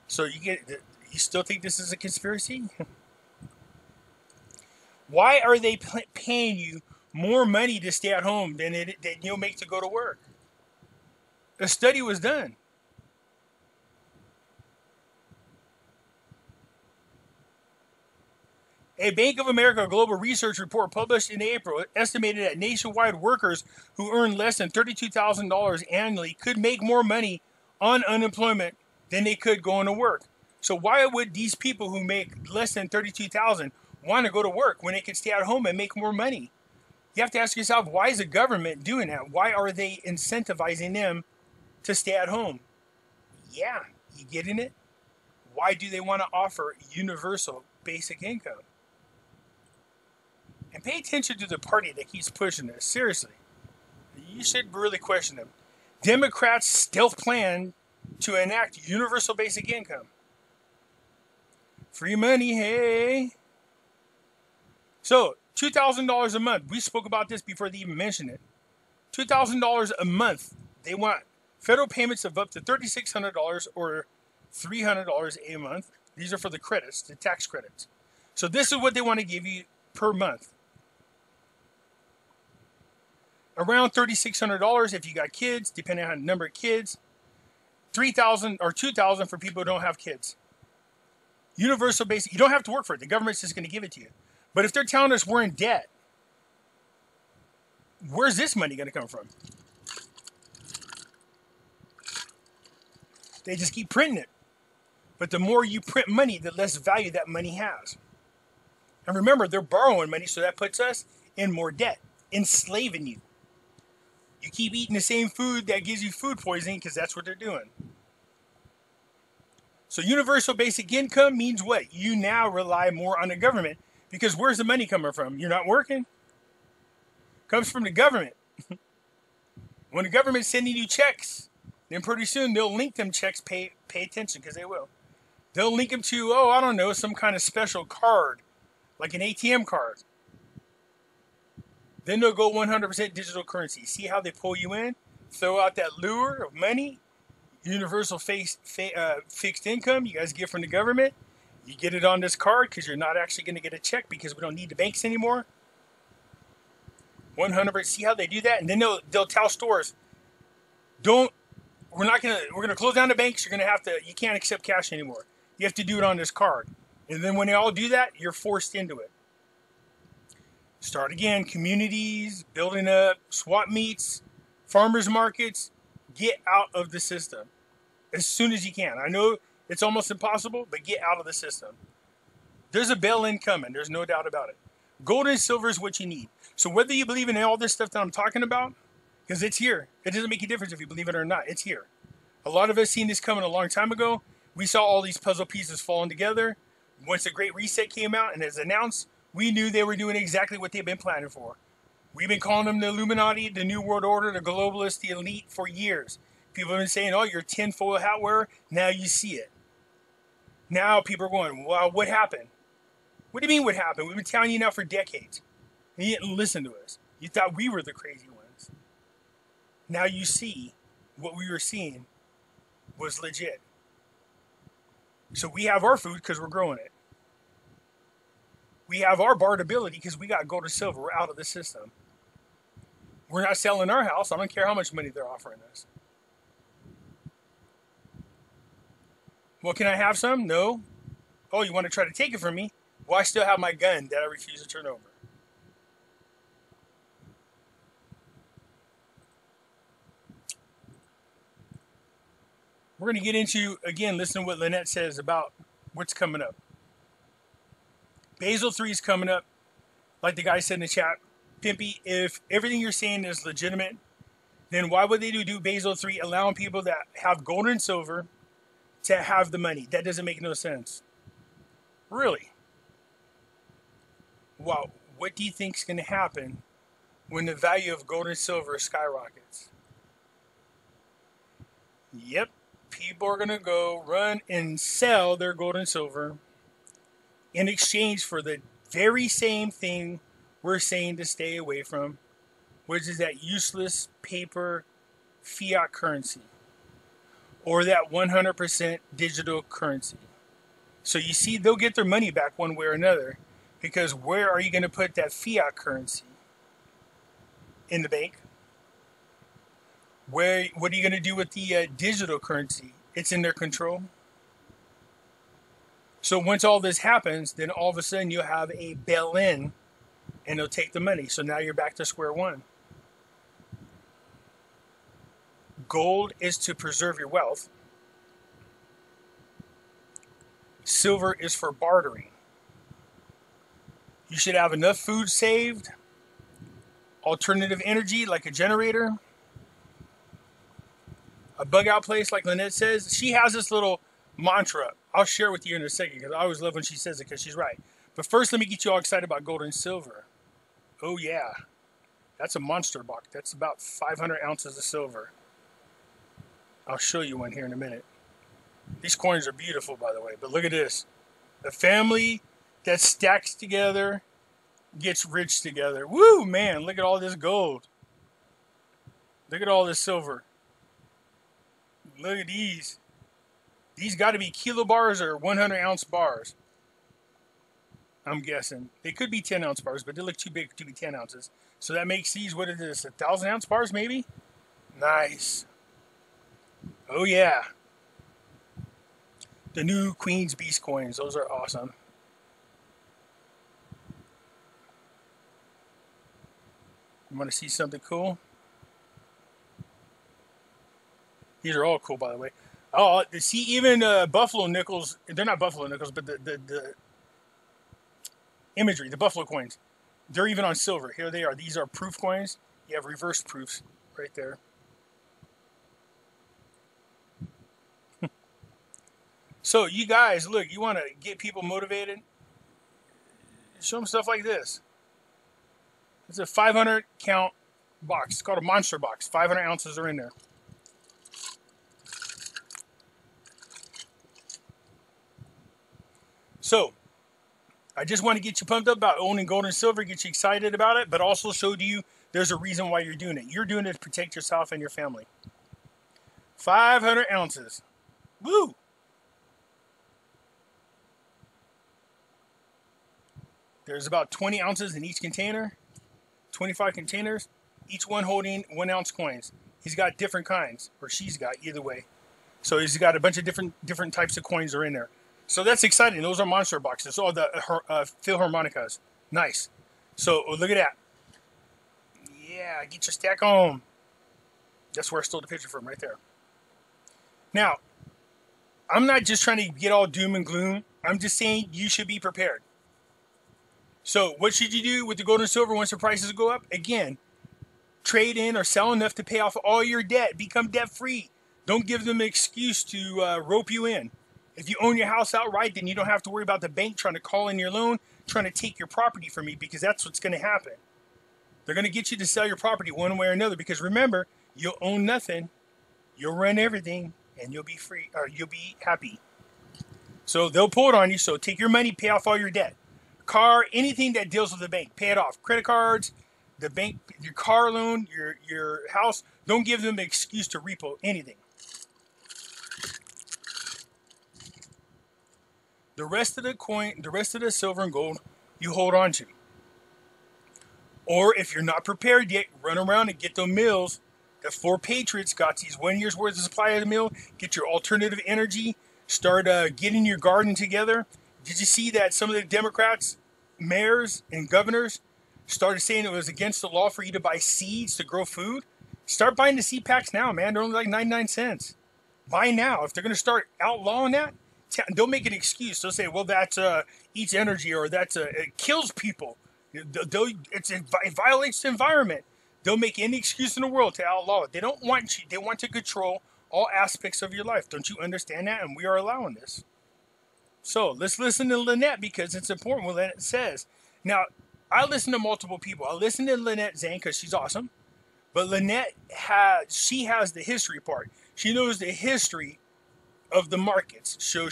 So you still think this is a conspiracy? Why are they paying you more money to stay at home than you'll make to go to work? A study was done. A Bank of America global research report published in April estimated that nationwide workers who earn less than $32,000 annually could make more money on unemployment than they could going to work. So why would these people who make less than $32,000 want to go to work when they can stay at home and make more money? You have to ask yourself, why is the government doing that? Why are they incentivizing them to stay at home? Yeah, you getting it? Why do they want to offer universal basic income? And pay attention to the party that keeps pushing this. Seriously. You should really question them. Democrats' stealth plan to enact universal basic income. Free money, hey. So, $2,000 a month. We spoke about this before they even mentioned it. $2,000 a month. They want federal payments of up to $3,600 or $300 a month. These are for the credits, the tax credits. So this is what they want to give you per month. Around $3,600 if you got kids, depending on the number of kids. $3,000 or $2,000 for people who don't have kids. Universal basic. You don't have to work for it. The government's just going to give it to you. But if they're telling us we're in debt, where's this money going to come from? They just keep printing it. But the more you print money, the less value that money has. And remember, they're borrowing money, so that puts us in more debt, enslaving you. You keep eating the same food that gives you food poisoning because that's what they're doing. So universal basic income means what? You now rely more on the government because where's the money coming from? You're not working? Comes from the government. When the government's sending you checks, then pretty soon they'll link them checks, pay attention because they will. They'll link them to, I don't know, some kind of special card, like an ATM card. Then they'll go 100% digital currency. See how they pull you in? Throw out that lure of money, universal fixed income you guys get from the government. You get it on this card because you're not actually going to get a check because we don't need the banks anymore. 100%. See how they do that? And then they'll tell stores, we're going to close down the banks. You can't accept cash anymore. You have to do it on this card. And then when they all do that, you're forced into it. Start again. Communities, building up, swap meets, farmers markets. Get out of the system as soon as you can. I know it's almost impossible, but get out of the system. There's a bail-in coming. There's no doubt about it. Gold and silver is what you need. So whether you believe in all this stuff that I'm talking about, because it's here. It doesn't make a difference if you believe it or not. It's here. A lot of us seen this coming a long time ago. We saw all these puzzle pieces falling together. Once the Great Reset came out and is announced, we knew they were doing exactly what they've been planning for. We've been calling them the Illuminati, the New World Order, the globalists, the elite for years. People have been saying, oh, you're tinfoil hat wearer. Now you see it. Now people are going, well, what happened? What do you mean what happened? We've been telling you now for decades. And you didn't listen to us. You thought we were the crazy ones. Now you see what we were seeing was legit. So we have our food because we're growing it. We have our barterability because we got gold and silver. We're out of the system. We're not selling our house. I don't care how much money they're offering us. Well, can I have some? No. Oh, you want to try to take it from me? Well, I still have my gun that I refuse to turn over. We're going to get into, again, listen to what Lynette says about what's coming up. Basel III is coming up. Like the guy said in the chat, Pimpy, if everything you're saying is legitimate, then why would they do Basel III, allowing people that have gold and silver to have the money? That doesn't make no sense. Really? Wow. What do you think is going to happen when the value of gold and silver skyrockets? Yep. People are going to go run and sell their gold and silver in exchange for the very same thing we're saying to stay away from, which is that useless paper fiat currency or that 100% digital currency. So you see, they'll get their money back one way or another, because where are you going to put that fiat currency? In the bank? What are you going to do with the digital currency? It's in their control. So once all this happens, then all of a sudden you'll have a bail-in and they'll take the money. So now you're back to square one. Gold is to preserve your wealth. Silver is for bartering. You should have enough food saved, alternative energy like a generator, a bug out place like Lynette says. She has this little mantra. I'll share it with you in a second because I always love when she says it because she's right. But first, let me get you all excited about gold and silver. Oh yeah, that's a monster box. That's about 500 ounces of silver. I'll show you one here in a minute. These coins are beautiful, by the way, but look at this. A family that stacks together gets rich together. Woo, man, look at all this gold. Look at all this silver. Look at these. These got to be kilo bars or 100-ounce bars. I'm guessing. They could be 10-ounce bars, but they look too big to be 10 ounces. So that makes these, what is this, 1,000-ounce bars maybe? Nice. Oh, yeah. The new Queen's Beast coins. Those are awesome. You want to see something cool? These are all cool, by the way. Oh, see, even buffalo nickels, they're not buffalo nickels, but the imagery, the buffalo coins, they're even on silver. Here they are. These are proof coins. You have reverse proofs right there. So you guys, look, you want to get people motivated? Show them stuff like this. It's a 500 count box. It's called a monster box. 500 ounces are in there. So, I just want to get you pumped up about owning gold and silver, get you excited about it, but also show you there's a reason why you're doing it. You're doing it to protect yourself and your family. 500 ounces. Woo! There's about 20 ounces in each container. 25 containers, each one holding 1 ounce coins. He's got different kinds, or she's got, either way. So he's got a bunch of different types of coins are in there. So that's exciting. Those are monster boxes. Oh, the Philharmonicas. Nice. So look at that. Yeah, get your stack on. That's where I stole the picture from, right there. Now, I'm not just trying to get all doom and gloom. I'm just saying you should be prepared. So what should you do with the gold and silver once the prices go up? Again, trade in or sell enough to pay off all your debt. Become debt free. Don't give them an excuse to rope you in. If you own your house outright, then you don't have to worry about the bank trying to call in your loan, trying to take your property from you, because that's what's going to happen. They're going to get you to sell your property one way or another, because remember, you'll own nothing, you'll run everything, and you'll be free, or you'll be happy. So they'll pull it on you. So take your money, pay off all your debt. Car, anything that deals with the bank, pay it off. Credit cards, the bank, your car loan, your house. Don't give them an excuse to repo anything. The rest of the coin, the rest of the silver and gold, you hold on to. Or if you're not prepared yet, run around and get the mills. The 4 Patriots got these 1 year's worth of supply of the mill. Get your alternative energy. Start getting your garden together. Did you see that some of the Democrats, mayors and governors, started saying it was against the law for you to buy seeds to grow food? Start buying the seed packs now, man. They're only like 99 cents. Buy now. If they're going to start outlawing that, don't make an excuse. They'll say, well, that's eats energy, or that's it kills people. It violates the environment. They'll make any excuse in the world to outlaw it. They don't want you. They want to control all aspects of your life. Don't you understand that? And we are allowing this. So let's listen to Lynette, because it's important what Lynette says. Now, I listen to multiple people. I listen to Lynette Zane because she's awesome. But Lynette has the history part. She knows the history of the markets. So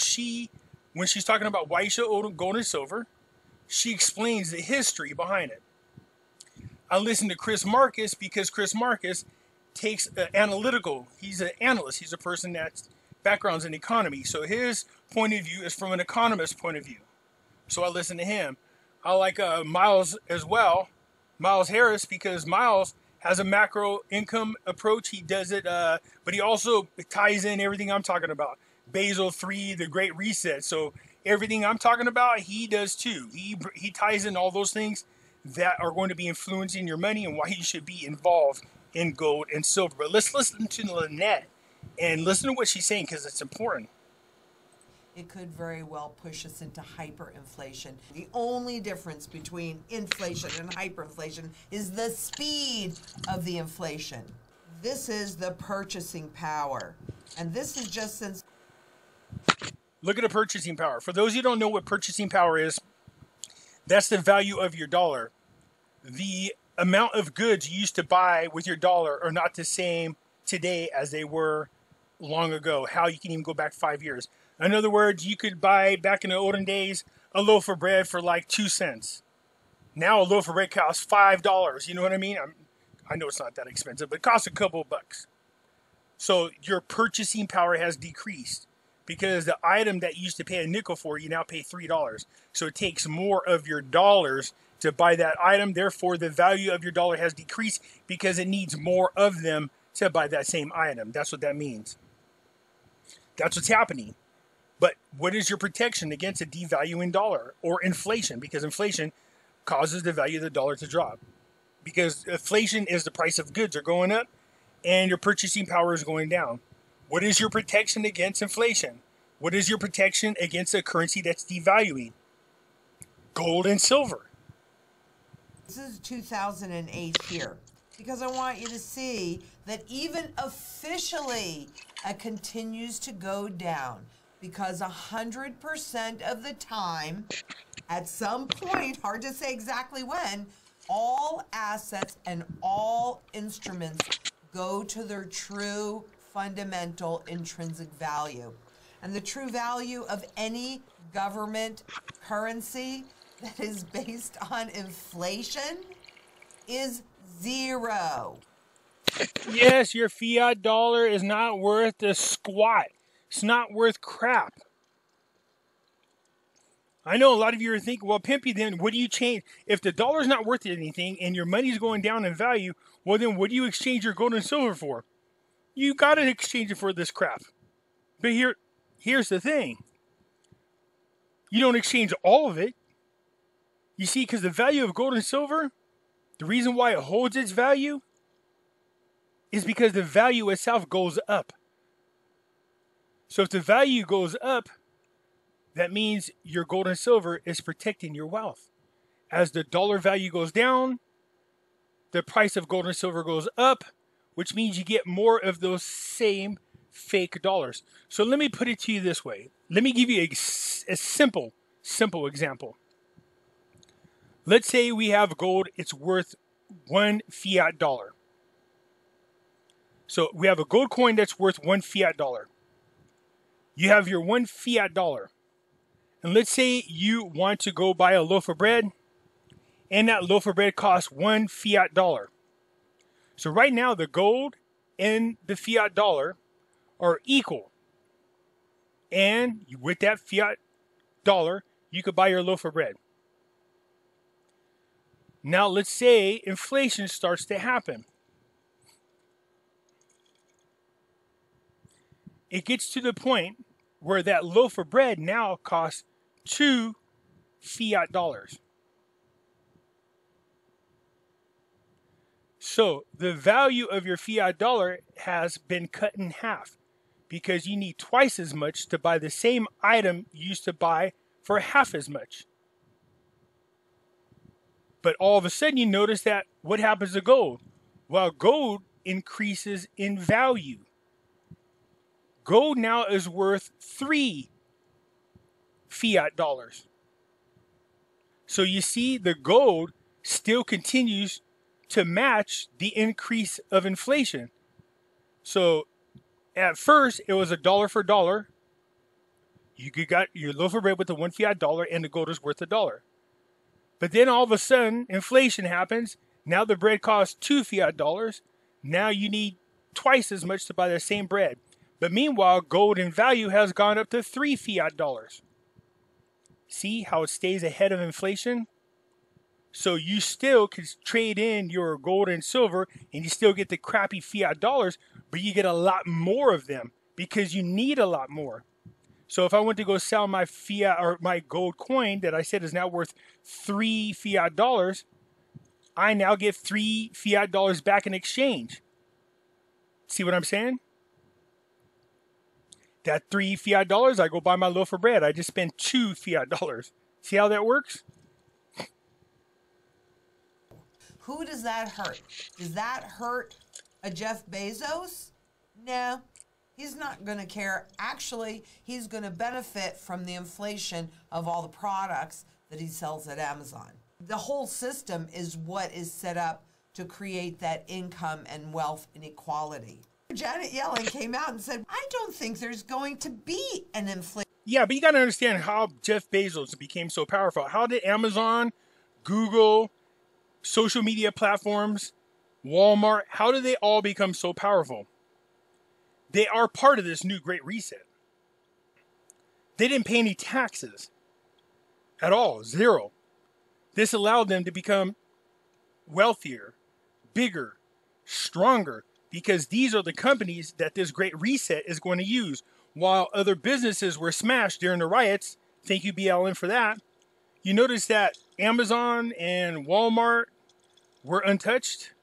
when she's talking about why you should own gold and silver, she explains the history behind it. I listen to Chris Marcus because Chris Marcus takes analytical. He's an analyst. He's a person that's backgrounds in economy. So his point of view is from an economist's point of view. So I listen to him. I like Miles as well, Miles Harris, because Miles has a macro income approach. He does it, but he also ties in everything I'm talking about. Basel III, the Great Reset. So everything I'm talking about, he does too. He ties in all those things that are going to be influencing your money and why you should be involved in gold and silver. But let's listen to Lynette and listen to what she's saying, because it's important. It could very well push us into hyperinflation. The only difference between inflation and hyperinflation is the speed of the inflation. This is the purchasing power. And this is just since... Look at the purchasing power. For those of you who don't know what purchasing power is, that's the value of your dollar. The amount of goods you used to buy with your dollar are not the same today as they were long ago. How you can even go back 5 years. In other words, you could buy, back in the olden days, a loaf of bread for like 2 cents. Now a loaf of bread costs $5. You know what I mean? I know it's not that expensive, but it costs a couple of bucks. So your purchasing power has decreased, because the item that you used to pay a nickel for, you now pay $3. So it takes more of your dollars to buy that item. Therefore, the value of your dollar has decreased because it needs more of them to buy that same item. That's what that means. That's what's happening. But what is your protection against a devaluing dollar or inflation? Because inflation causes the value of the dollar to drop. Because inflation is the price of goods are going up and your purchasing power is going down. What is your protection against inflation? What is your protection against a currency that's devaluing? Gold and silver. This is 2008 here, because I want you to see that even officially it continues to go down, because 100% of the time, at some point, hard to say exactly when, all assets and all instruments go to their true fundamental intrinsic value. And the true value of any government currency that is based on inflation is zero. Yes, your fiat dollar is not worth a squat. It's not worth crap. I know a lot of you are thinking, well, Pimpy, then what do you change? If the dollar's not worth anything and your money's going down in value, well, then what do you exchange your gold and silver for? You got to exchange it for this crap. But here's the thing. You don't exchange all of it. You see, because the value of gold and silver, the reason why it holds its value is because the value itself goes up. So if the value goes up, that means your gold and silver is protecting your wealth. As the dollar value goes down, the price of gold and silver goes up, which means you get more of those same fake dollars. So let me put it to you this way. Let me give you a simple example. Let's say we have gold, it's worth one fiat dollar. So we have a gold coin that's worth one fiat dollar. You have your one fiat dollar. And let's say you want to go buy a loaf of bread, and that loaf of bread costs one fiat dollar. So right now, the gold and the fiat dollar are equal. And with that fiat dollar, you could buy your loaf of bread. Now, let's say inflation starts to happen. It gets to the point where that loaf of bread now costs 2 fiat dollars. So the value of your fiat dollar has been cut in half because you need twice as much to buy the same item you used to buy for half as much. But all of a sudden you notice that what happens to gold? Well, gold increases in value. Gold now is worth 3 fiat dollars. So you see, the gold still continues to match the increase of inflation. So at first it was $1 for $1. You got your loaf of bread with the one fiat dollar, and the gold is worth $1. But then all of a sudden inflation happens. Now the bread costs 2 fiat dollars. Now you need twice as much to buy the same bread. But meanwhile, gold in value has gone up to 3 fiat dollars. See how it stays ahead of inflation? So you still can trade in your gold and silver, and you still get the crappy fiat dollars, but you get a lot more of them because you need a lot more. So if I went to go sell my fiat or my gold coin that I said is now worth 3 fiat dollars, I now get 3 fiat dollars back in exchange. See what I'm saying? That 3 fiat dollars, I go buy my loaf of bread. I just spend 2 fiat dollars. See how that works? Who does that hurt? Does that hurt a Jeff Bezos? No, he's not going to care. Actually, he's going to benefit from the inflation of all the products that he sells at Amazon. The whole system is what is set up to create that income and wealth inequality. Janet Yellen came out and said, I don't think there's going to be an inflation. Yeah, but you got to understand how Jeff Bezos became so powerful. How did Amazon, Google, social media platforms, Walmart, how did they all become so powerful? They are part of this new Great Reset. They didn't pay any taxes at all, zero. This allowed them to become wealthier, bigger, stronger, because these are the companies that this Great Reset is going to use. While other businesses were smashed during the riots, thank you BLM for that, you notice that Amazon and Walmart were untouched.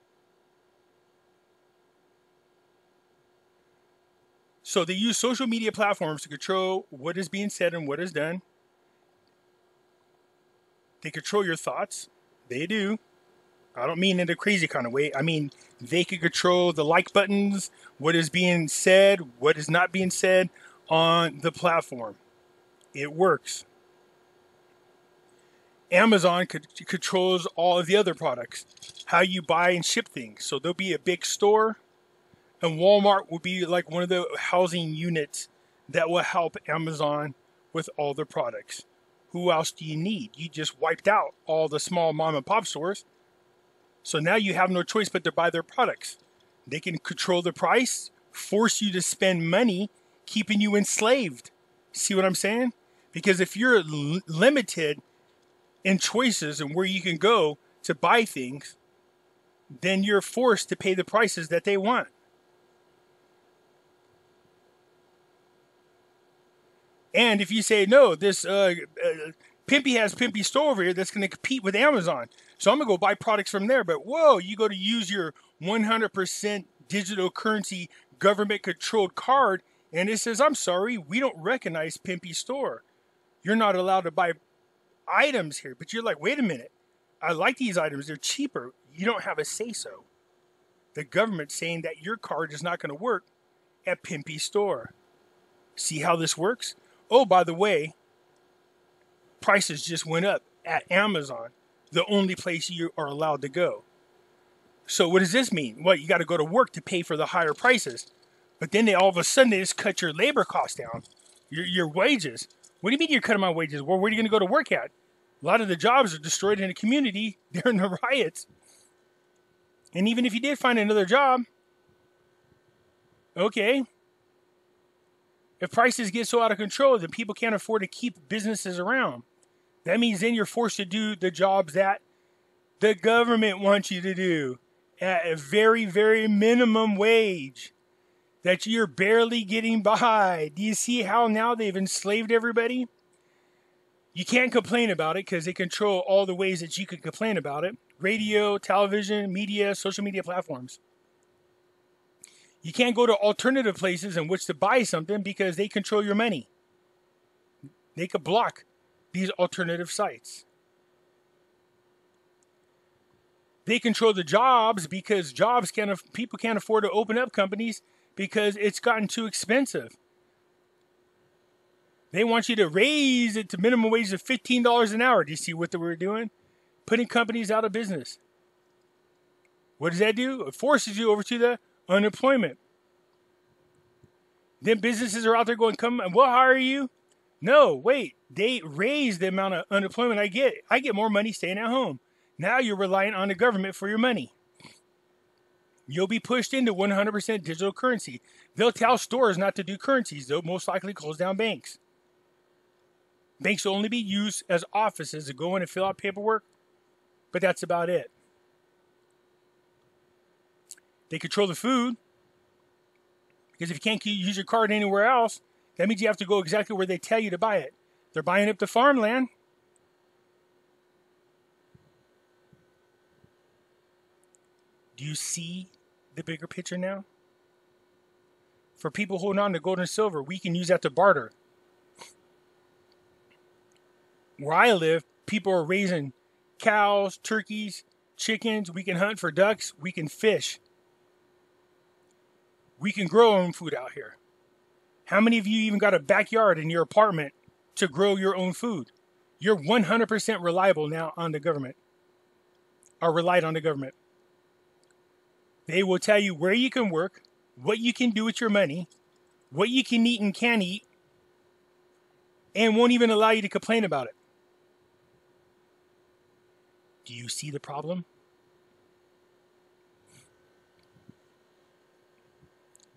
So they use social media platforms to control what is being said and what is done. They control your thoughts. They do. I don't mean in a crazy kind of way. I mean, they can control the like buttons, what is being said, what is not being said on the platform. It works. Amazon controls all of the other products, how you buy and ship things. So there'll be a big store, and Walmart will be like one of the housing units that will help Amazon with all the products. Who else do you need? You just wiped out all the small mom and pop stores. So now you have no choice but to buy their products. They can control the price, force you to spend money, keeping you enslaved. See what I'm saying? Because if you're limited in choices and where you can go to buy things, then you're forced to pay the prices that they want. And if you say, no, this Pimpy has Pimpy store over here that's going to compete with Amazon. So I'm going to go buy products from there. But whoa, you go to use your 100% digital currency government controlled card and it says, I'm sorry, we don't recognize Pimpy store. You're not allowed to buy items here. But you're like, wait a minute. I like these items. They're cheaper. You don't have a say-so. The government's saying that your card is not going to work at Pimpy store. See how this works? Oh, by the way, prices just went up at Amazon, the only place you are allowed to go. So what does this mean? Well, you got to go to work to pay for the higher prices. But then all of a sudden they just cut your labor costs down, your wages. What do you mean you're cutting my wages? Well, where are you going to go to work at? A lot of the jobs are destroyed in the community during the riots. And even if you did find another job, okay, if prices get so out of control that people can't afford to keep businesses around, that means then you're forced to do the jobs that the government wants you to do at a very, very minimum wage that you're barely getting by. Do you see how now they've enslaved everybody? You can't complain about it because they control all the ways that you could complain about it. Radio, television, media, social media platforms. You can't go to alternative places in which to buy something because they control your money. They could block these alternative sites. They control the jobs because people can't afford to open up companies because it's gotten too expensive. They want you to raise it to minimum wage of $15 an hour. Do you see what they were doing? Putting companies out of business. What does that do? It forces you over to the unemployment. Then businesses are out there going, come, we'll hire you. No, wait, they raise the amount of unemployment I get. I get more money staying at home. Now you're reliant on the government for your money. You'll be pushed into 100% digital currency. They'll tell stores not to do currencies. They'll most likely close down banks. Banks will only be used as offices to go in and fill out paperwork, but that's about it. They control the food, because if you can't use your card anywhere else, that means you have to go exactly where they tell you to buy it. They're buying up the farmland. Do you see the bigger picture now? For people holding on to gold and silver, we can use that to barter. Where I live, people are raising cows, turkeys, chickens. We can hunt for ducks. We can fish. We can grow our own food out here. How many of you even got a backyard in your apartment to grow your own food? You're 100% reliable now on the government. Or relied on the government. They will tell you where you can work, what you can do with your money, what you can eat and can't eat, and won't even allow you to complain about it. Do you see the problem?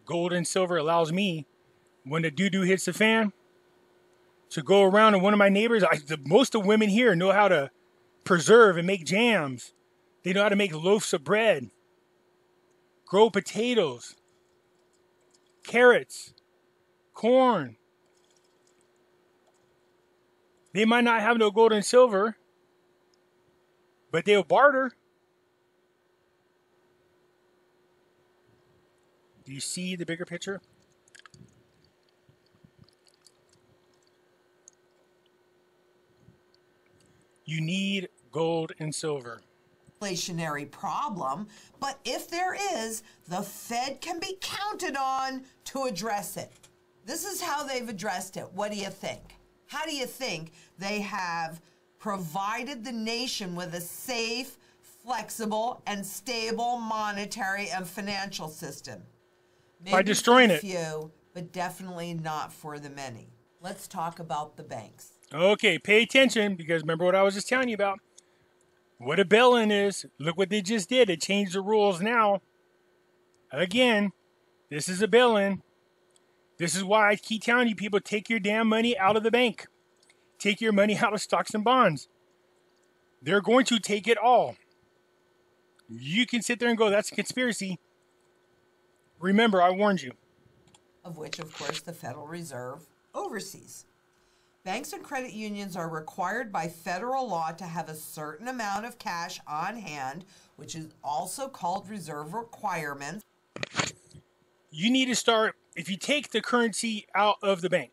Gold and silver allows me, when the doo-doo hits the fan, to go around and one of my neighbors, most of the women here know how to preserve and make jams. They know how to make loaves of bread, grow potatoes, carrots, corn. They might not have no gold and silver, but they'll barter. Do you see the bigger picture? You need gold and silver. Inflationary problem, but if there is, the Fed can be counted on to address it. This is how they've addressed it. What do you think? How do you think they have provided the nation with a safe, flexible, and stable monetary and financial system? Maybe by destroying it. For the few, but definitely not for the many. Let's talk about the banks. Okay, pay attention, because remember what I was just telling you about. What a bail-in is. Look what they just did. It changed the rules now. Again, this is a bail-in. This is why I keep telling you people, take your damn money out of the bank. Take your money out of stocks and bonds. They're going to take it all. You can sit there and go, that's a conspiracy. Remember, I warned you. Of which, of course, the Federal Reserve oversees. Banks and credit unions are required by federal law to have a certain amount of cash on hand, which is also called reserve requirements. You need to start, if you take the currency out of the bank,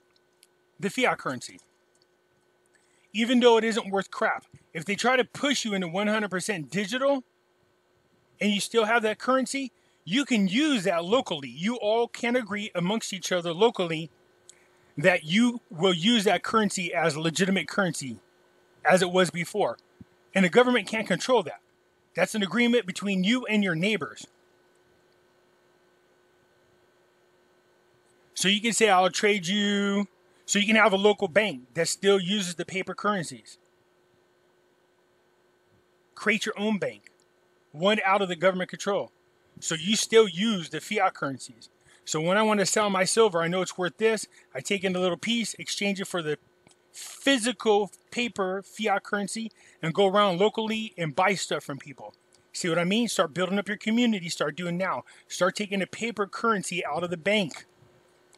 the fiat currency, even though it isn't worth crap, if they try to push you into 100% digital and you still have that currency, you can use that locally. You all can agree amongst each other locally that you will use that currency as legitimate currency as it was before. And the government can't control that. That's an agreement between you and your neighbors. So you can say, I'll trade you. So you can have a local bank that still uses the paper currencies. Create your own bank, one out of the government control. So you still use the fiat currencies. So when I want to sell my silver, I know it's worth this. I take in a little piece, exchange it for the physical paper fiat currency, and go around locally and buy stuff from people. See what I mean? Start building up your community. Start doing now. Start taking the paper currency out of the bank.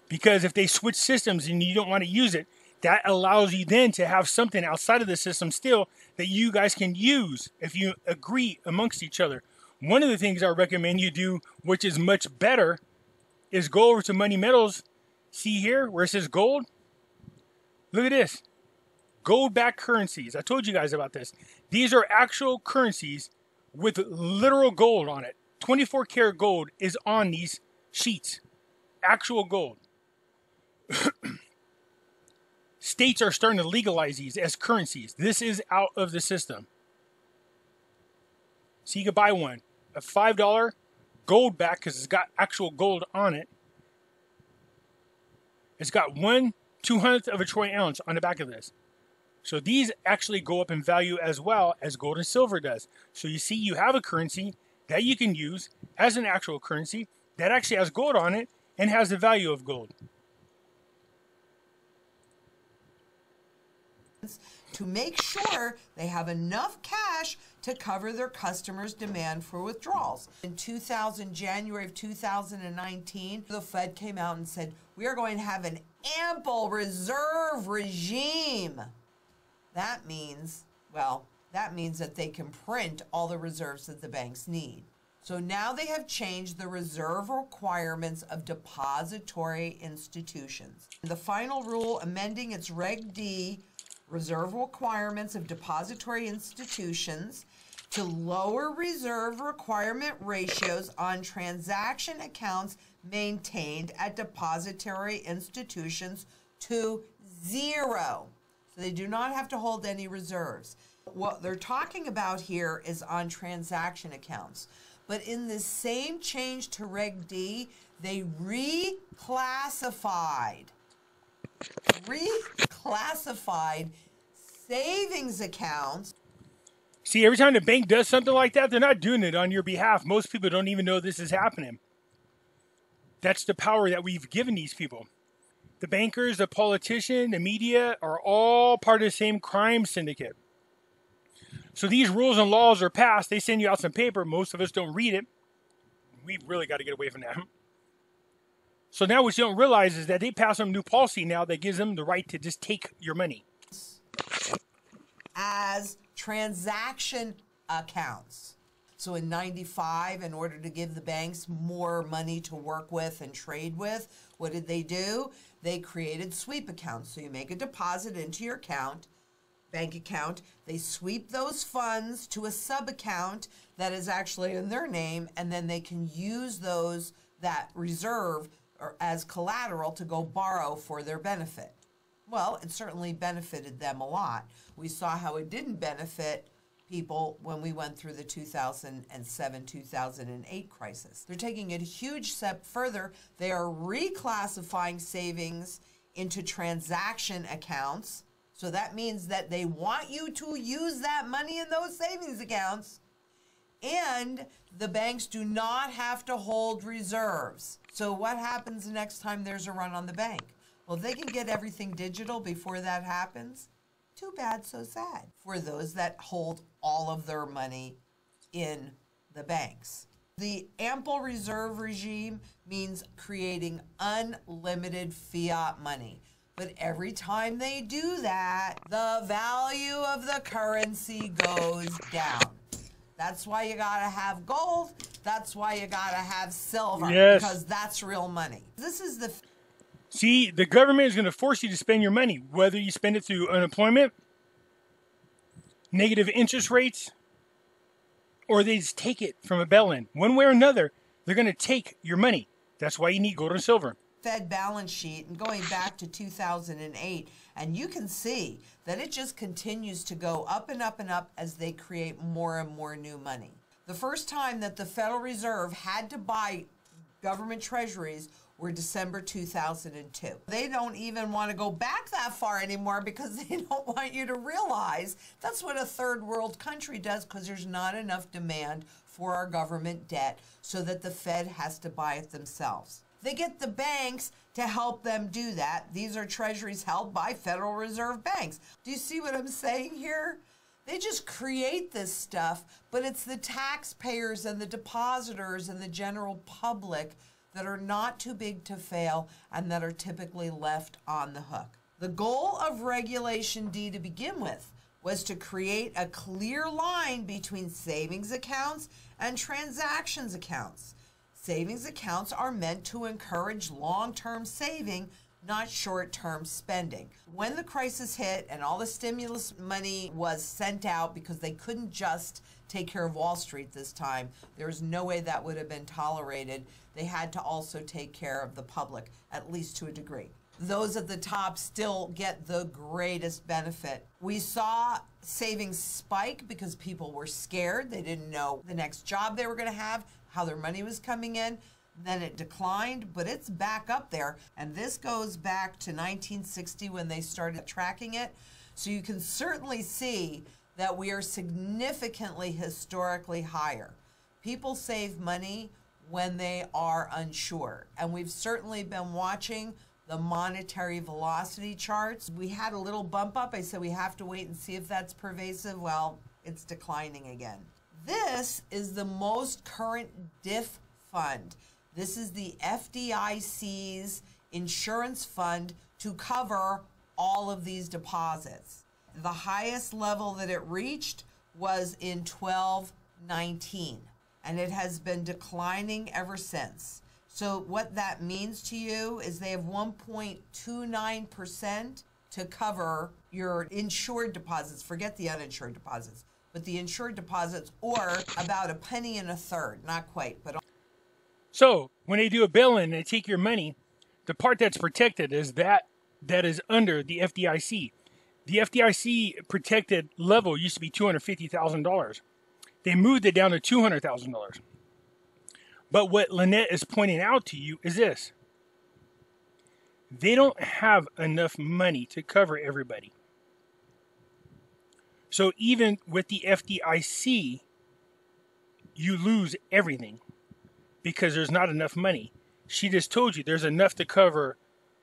Because if they switch systems and you don't want to use it, that allows you then to have something outside of the system still that you guys can use if you agree amongst each other. One of the things I recommend you do, which is much better, is go over to Money Metals. See here where it says gold? Look at this. Gold-backed currencies. I told you guys about this. These are actual currencies with literal gold on it. 24 karat gold is on these sheets. Actual gold. States are starting to legalize these as currencies. This is out of the system. So you can buy one. A $5 gold back because it's got actual gold on it. It's got 1/200th of a troy ounce on the back of this. So these actually go up in value as well as gold and silver does. So you see you have a currency that you can use as an actual currency that actually has gold on it and has the value of gold. To make sure they have enough cash to cover their customers' demand for withdrawals. In January of 2019, the Fed came out and said, we are going to have an ample reserve regime. That means, well, that means that they can print all the reserves that the banks need. So now they have changed the reserve requirements of depository institutions. The final rule amending its Reg D reserve requirements of depository institutions to lower reserve requirement ratios on transaction accounts maintained at depository institutions to 0. So they do not have to hold any reserves. What they're talking about here is on transaction accounts. But in the same change to Reg D, they reclassified savings accounts. See, every time the bank does something like that, they're not doing it on your behalf. Most people don't even know this is happening. That's the power that we've given these people. The bankers, the politician, the media are all part of the same crime syndicate. So these rules and laws are passed. They send you out some paper. Most of us don't read it. We really got to get away from that. So now what you don't realize is that they pass some new policy now that gives them the right to just take your money. As transaction accounts. So in 95, in order to give the banks more money to work with and trade with, what did they do? They created sweep accounts. So you make a deposit into your account, bank account. They sweep those funds to a sub-account that is actually in their name, and then they can use that reserve or as collateral to go borrow for their benefit. Well, it certainly benefited them a lot. We saw how it didn't benefit people when we went through the 2007-2008 crisis. They're taking it a huge step further. They are reclassifying savings into transaction accounts. So that means that they want you to use that money in those savings accounts. And the banks do not have to hold reserves. So what happens the next time there's a run on the bank? Well, if they can get everything digital before that happens, too bad, so sad for those that hold all of their money in the banks. The ample reserve regime means creating unlimited fiat money. But every time they do that, the value of the currency goes down. That's why you gotta have gold. That's why you gotta have silver. Yes. Because that's real money. This is the... See, the government is going to force you to spend your money, whether you spend it through unemployment, negative interest rates, or they just take it from a bail-in. One way or another, they're going to take your money. That's why you need gold and silver. Fed balance sheet and going back to 2008, and you can see that it just continues to go up and up and up as they create more and more new money. The first time that the Federal Reserve had to buy government treasuries were December 2002. They don't even want to go back that far anymore because they don't want you to realize that's what a third world country does, because there's not enough demand for our government debt so that the Fed has to buy it themselves. They get the banks to help them do that. These are treasuries held by Federal Reserve banks. Do you see what I'm saying here? They just create this stuff, but it's the taxpayers and the depositors and the general public that are not too big to fail and that are typically left on the hook. The goal of Regulation D to begin with was to create a clear line between savings accounts and transactions accounts. Savings accounts are meant to encourage long-term saving, not short-term spending. When the crisis hit and all the stimulus money was sent out because they couldn't just take care of Wall Street this time, there was no way that would have been tolerated. They had to also take care of the public, at least to a degree. Those at the top still get the greatest benefit. We saw savings spike because people were scared. They didn't know the next job they were going to have, how their money was coming in. Then it declined, but it's back up there. And this goes back to 1960 when they started tracking it. So you can certainly see that we are significantly historically higher. People save money when they are unsure. And we've certainly been watching the monetary velocity charts. We had a little bump up. I said we have to wait and see if that's pervasive. Well, it's declining again. This is the most current DIF fund. This is the FDIC's insurance fund to cover all of these deposits. The highest level that it reached was in 1219, and it has been declining ever since. So what that means to you is they have 1.29% to cover your insured deposits. Forget the uninsured deposits, but the insured deposits, or about a penny and a third, not quite, but. So when they do a bail-in, they take your money. The part that's protected is that is under the FDIC. The FDIC protected level used to be $250,000. They moved it down to $200,000. But what Lynette is pointing out to you is this. They don't have enough money to cover everybody. So even with the FDIC, you lose everything because there's not enough money. She just told you there's enough to cover,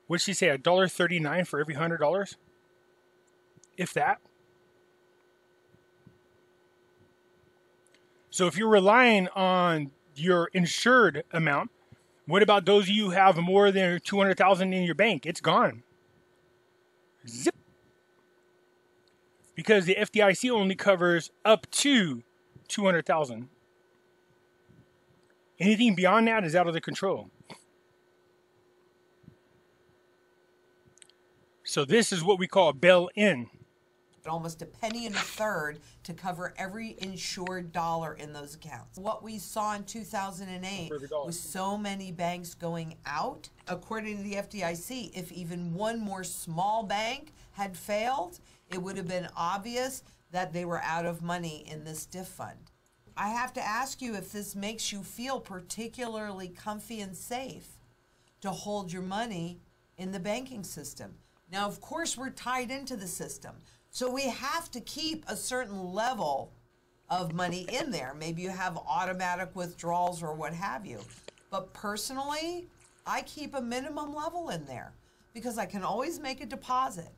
what'd she say, $1.39 for every $100? If that. So if you're relying on your insured amount, what about those of you who have more than $200,000 in your bank? It's gone. Zip. Because the FDIC only covers up to $200,000. Anything beyond that is out of the control. So this is what we call a bail-in. Almost a penny and a third to cover every insured dollar in those accounts. What we saw in 2008 was so many banks going out. According to the FDIC, if even one more small bank had failed, it would have been obvious that they were out of money in this DIF fund. I have to ask you if this makes you feel particularly comfy and safe to hold your money in the banking system. Now, of course, we're tied into the system. So we have to keep a certain level of money in there. Maybe you have automatic withdrawals or what have you. But personally, I keep a minimum level in there because I can always make a deposit.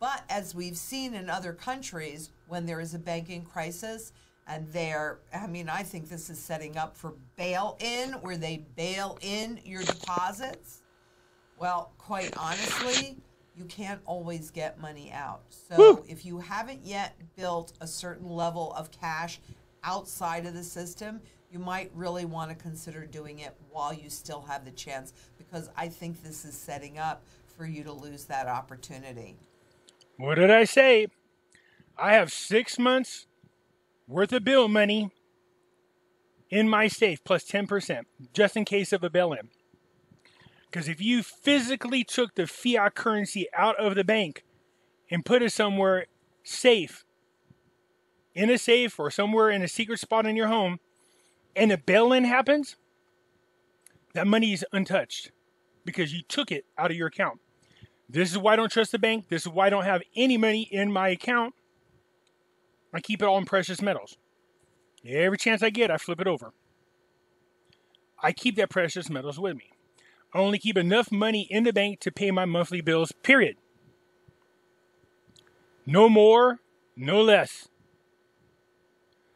But as we've seen in other countries, when there is a banking crisis and I think this is setting up for bail-in, where they bail in your deposits. Well, quite honestly, you can't always get money out. So Woo! if you haven't yet built a certain level of cash outside of the system, you might really want to consider doing it while you still have the chance, because I think this is setting up for you to lose that opportunity. What did I say? I have 6 months worth of bill money in my safe plus 10%, just in case of a bail-in. Because if you physically took the fiat currency out of the bank and put it somewhere safe, in a safe or somewhere in a secret spot in your home, and a bail-in happens, that money is untouched because you took it out of your account. This is why I don't trust the bank. This is why I don't have any money in my account. I keep it all in precious metals. Every chance I get, I flip it over. I keep that precious metals with me. I only keep enough money in the bank to pay my monthly bills, period. No more, no less.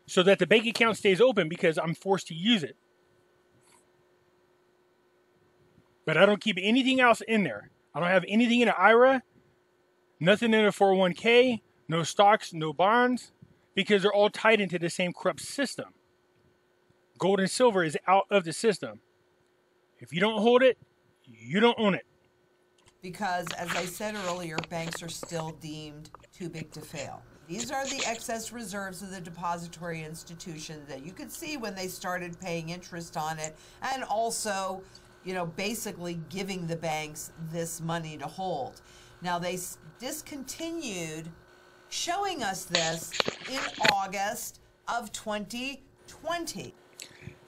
So that the bank account stays open because I'm forced to use it. But I don't keep anything else in there. I don't have anything in an IRA, nothing in a 401k, no stocks, no bonds, because they're all tied into the same corrupt system. Gold and silver is out of the system. If you don't hold it, you don't own it. Because, as I said earlier, banks are still deemed too big to fail. These are the excess reserves of the depository institution that you could see when they started paying interest on it, and also, you know, basically giving the banks this money to hold. Now, they discontinued showing us this in August of 2020.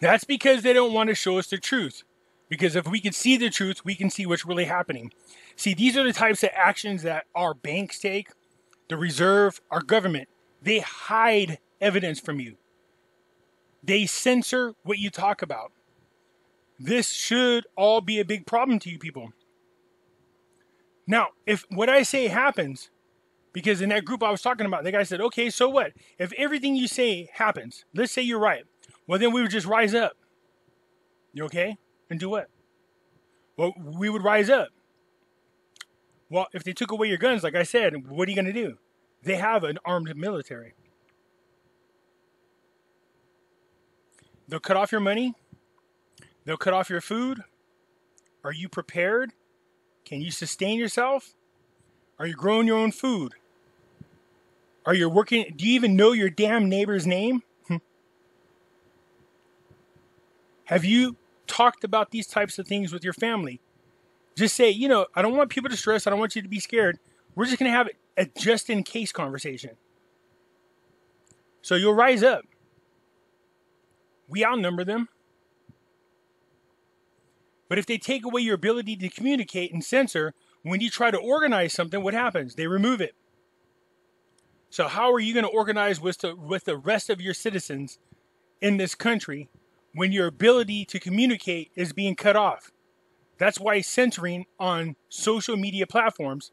That's because they don't want to show us the truth. Because if we can see the truth, we can see what's really happening. See, these are the types of actions that our banks take, the reserve, our government. They hide evidence from you. They censor what you talk about. This should all be a big problem to you people. Now, if what I say happens, because in that group I was talking about, the guy said, okay, so what? If everything you say happens, let's say you're right, well, then we would just rise up. You okay? And do what? Well, we would rise up. Well, if they took away your guns, like I said, what are you going to do? They have an armed military. They'll cut off your money. They'll cut off your food. Are you prepared? Can you sustain yourself? Are you growing your own food? Are you working? Do you even know your damn neighbor's name? Have you talked about these types of things with your family? Just say, you know, I don't want people to stress. I don't want you to be scared. We're just going to have a just-in-case conversation. So you'll rise up. We outnumber them. But if they take away your ability to communicate and censor, when you try to organize something, what happens? They remove it. So how are you going to organize with the rest of your citizens in this country when your ability to communicate is being cut off? That's why censoring on social media platforms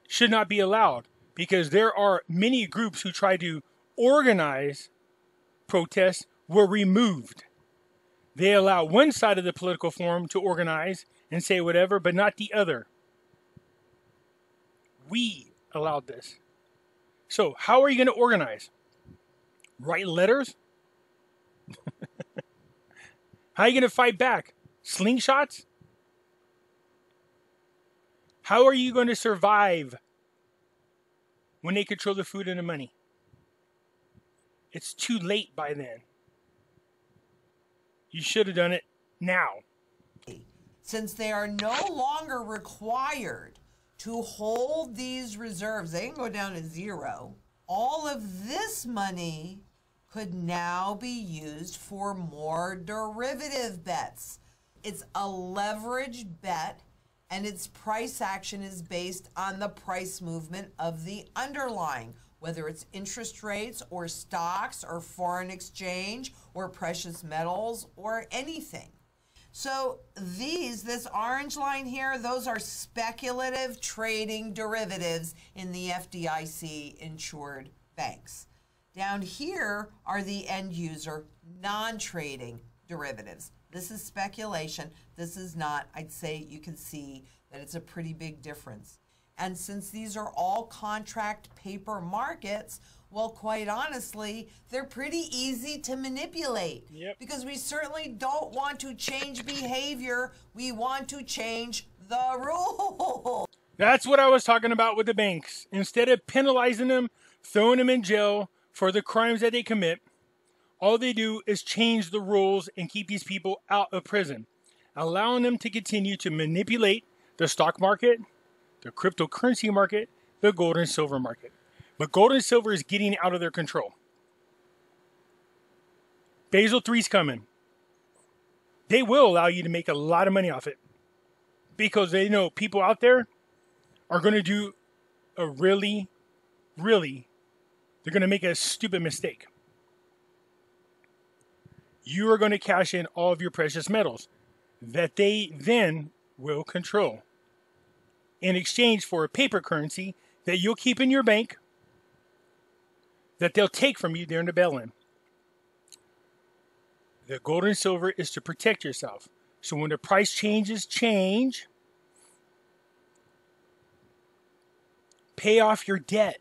should not be allowed, because there are many groups who try to organize protests were removed. They allow one side of the political forum to organize and say whatever, but not the other. We allowed this. So how are you going to organize? Write letters? How are you going to fight back? Slingshots? How are you going to survive when they control the food and the money? It's too late by then. You should have done it now. Since they are no longer required to hold these reserves, they can go down to zero. All of this money could now be used for more derivative bets. It's a leveraged bet, and its price action is based on the price movement of the underlying, whether it's interest rates or stocks or foreign exchange or precious metals or anything. So this orange line here, those are speculative trading derivatives in the FDIC insured banks. Down here are the end user non-trading derivatives. This is speculation. This is not. I'd say you can see that it's a pretty big difference. And since these are all contract paper markets, well, quite honestly, they're pretty easy to manipulate. Yep. Because we certainly don't want to change behavior. We want to change the rules. That's what I was talking about with the banks. Instead of penalizing them, throwing them in jail for the crimes that they commit, all they do is change the rules and keep these people out of prison, allowing them to continue to manipulate the stock market, the cryptocurrency market, the gold and silver market. But gold and silver is getting out of their control. Basel III is coming. They will allow you to make a lot of money off it because they know people out there are going to do a they're going to make a stupid mistake. You are going to cash in all of your precious metals that they then will control in exchange for a paper currency that you'll keep in your bank that they'll take from you during the bail-in. The gold and silver is to protect yourself. So when the price changes, pay off your debt.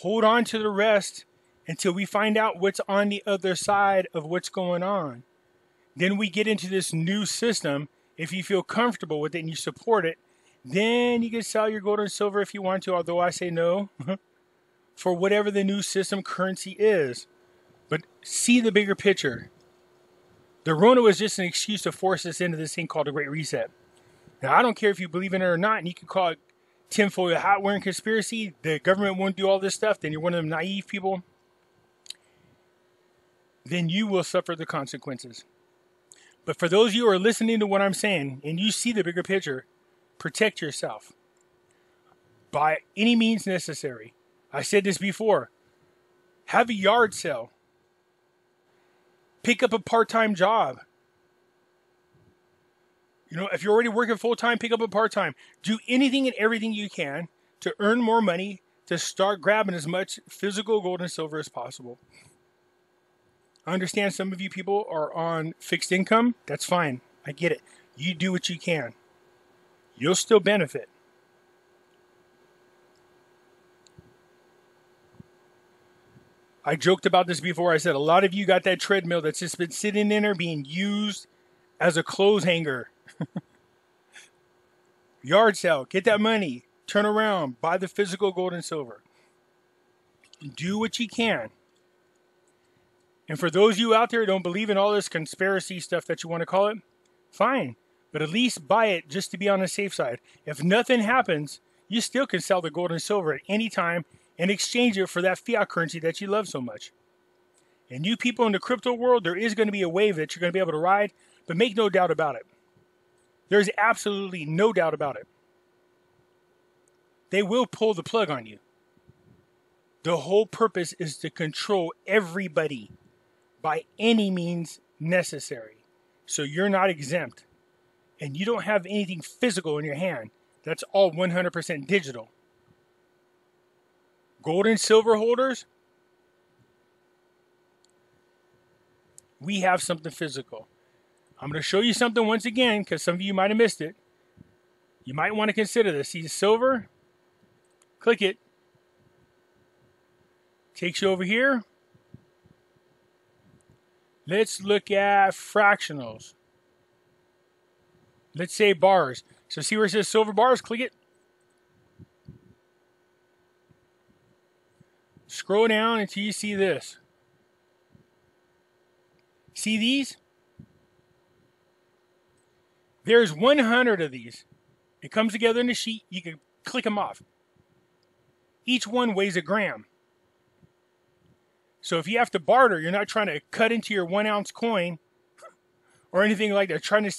Hold on to the rest until we find out what's on the other side of what's going on. Then we get into this new system. If you feel comfortable with it and you support it, then you can sell your gold and silver if you want to, although I say no, for whatever the new system currency is. But see the bigger picture. The Rona was just an excuse to force us into this thing called the Great Reset. Now, I don't care if you believe in it or not, and you can call it tinfoil hat wearing conspiracy. The government won't do all this stuff. Then you're one of them naive people. Then you will suffer the consequences. But for those of you who are listening to what I'm saying, and you see the bigger picture, protect yourself by any means necessary. I said this before. Have a yard sale. Pick up a part-time job. You know, if you're already working full-time, pick up a part-time. Do anything and everything you can to earn more money, to start grabbing as much physical gold and silver as possible. I understand some of you people are on fixed income. That's fine. I get it. You do what you can. You'll still benefit. I joked about this before. I said a lot of you got that treadmill that's just been sitting in there being used as a clothes hanger. Yard sale. Get that money. Turn around. Buy the physical gold and silver. Do what you can. And for those of you out there who don't believe in all this conspiracy stuff that you want to call it, fine. But at least buy it just to be on the safe side. If nothing happens, you still can sell the gold and silver at any time and exchange it for that fiat currency that you love so much. And you people in the crypto world, there is going to be a wave that you're going to be able to ride, but make no doubt about it. There's absolutely no doubt about it. They will pull the plug on you. The whole purpose is to control everybody by any means necessary. So you're not exempt. And you don't have anything physical in your hand. That's all 100% digital. Gold and silver holders, we have something physical. I'm going to show you something once again because some of you might have missed it. You might want to consider this. See the silver? Click it. Takes you over here. Let's look at fractionals. Let's say bars. So see where it says silver bars? Click it. Scroll down until you see this. See these? There's 100 of these. It comes together in a sheet. You can click them off. Each one weighs a gram. So if you have to barter, you're not trying to cut into your 1 ounce coin or anything like that. Trying to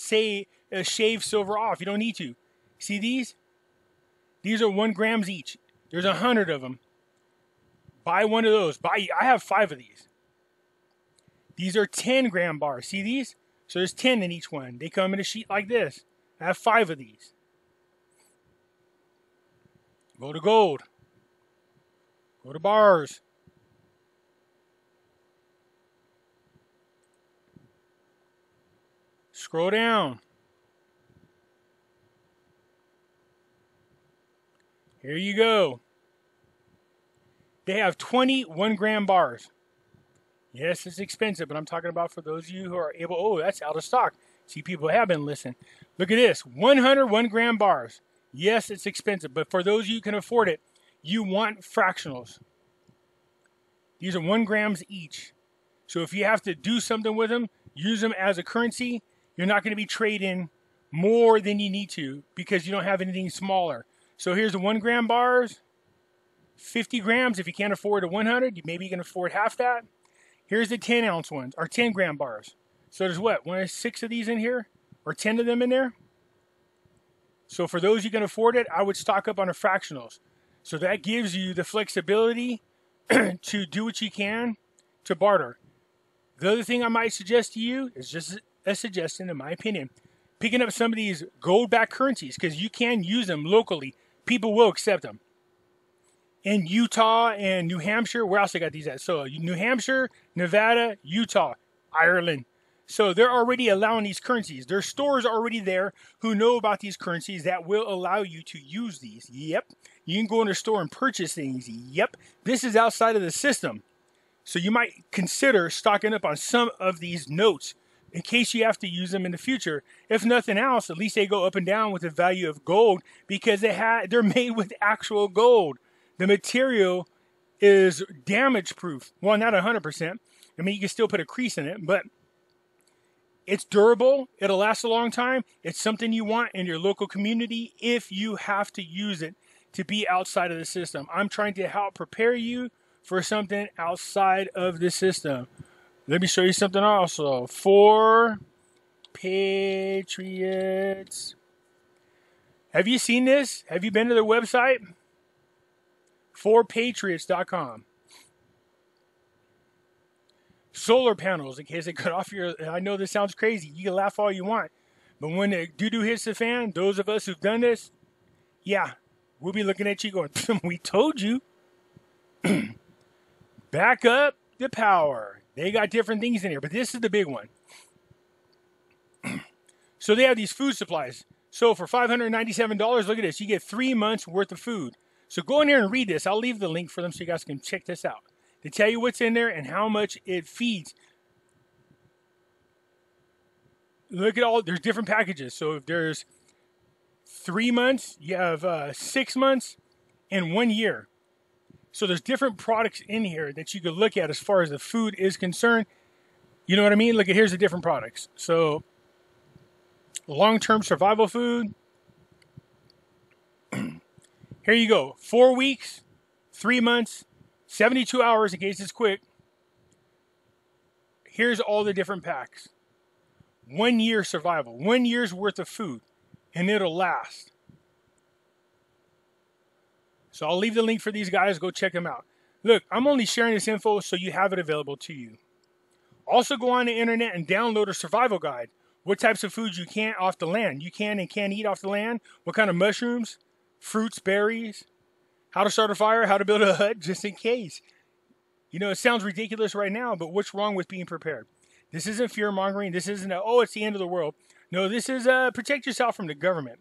shave silver off. You don't need to. See these? These are 1 grams each. There's 100 of them. Buy one of those. I have 5 of these. These are 10-gram bars. See these? So there's 10 in each one. They come in a sheet like this. I have 5 of these. Go to gold. Go to bars. Scroll down. Here you go. They have 20 1-gram bars. Yes, it's expensive, but I'm talking about for those of you who are able. Oh, that's out of stock. See, people have been listening. Look at this. 100 1-gram bars. Yes, it's expensive, but for those of you who can afford it, you want fractionals. These are 1 grams each. So if you have to do something with them, use them as a currency, you're not going to be trading more than you need to because you don't have anything smaller. So here's the 1 gram bars, 50 grams. If you can't afford a 100, maybe you can afford half that. Here's the 10 ounce ones, or 10 gram bars. So there's what, 6 of these in here, or 10 of them in there? So for those you can afford it, I would stock up on the fractionals. So that gives you the flexibility to do what you can to barter. The other thing I might suggest to you is just a suggestion, in my opinion, picking up some of these gold-backed currencies because you can use them locally. People will accept them. In Utah and New Hampshire, where else I got these at? So New Hampshire, Nevada, Utah, Ireland. So they're already allowing these currencies. There's stores already there who know about these currencies that will allow you to use these. Yep. You can go in a store and purchase things. Yep. This is outside of the system. So you might consider stocking up on some of these notes in case you have to use them in the future. If nothing else, at least they go up and down with the value of gold because they're made with actual gold. The material is damage proof. Well, not 100%. I mean, you can still put a crease in it, but it's durable. It'll last a long time. It's something you want in your local community if you have to use it to be outside of the system. I'm trying to help prepare you for something outside of the system. Let me show you something also. For Patriots. Have you seen this? Have you been to their website? forpatriots.com. Solar panels, in case they cut off your... I know this sounds crazy. You can laugh all you want. But when the doo-doo hits the fan, those of us who've done this, yeah, we'll be looking at you going, we told you. Back up the power. They got different things in here, but this is the big one. So they have these food supplies. So for $597, look at this. You get 3 months worth of food. So go in here and read this. I'll leave the link for them so you guys can check this out. To tell you what's in there and how much it feeds. Look at all, there's different packages. So if there's 3 months, you have 6 months, and 1 year. So there's different products in here that you could look at as far as the food is concerned. You know what I mean? Look at, here's the different products. So long-term survival food. Here you go. 4 weeks, 3 months, 72 hours in case it's quick. Here's all the different packs. 1 year survival. 1 year's worth of food. And it'll last. So I'll leave the link for these guys. Go check them out. Look, I'm only sharing this info so you have it available to you. Also go on the internet and download a survival guide. What types of foods you can't off the land. You can and can't eat off the land. What kind of mushrooms, fruits, berries. How to start a fire, how to build a hut, just in case. You know, it sounds ridiculous right now, but what's wrong with being prepared? This isn't fear-mongering. This isn't, it's the end of the world. No, this is protect yourself from the government.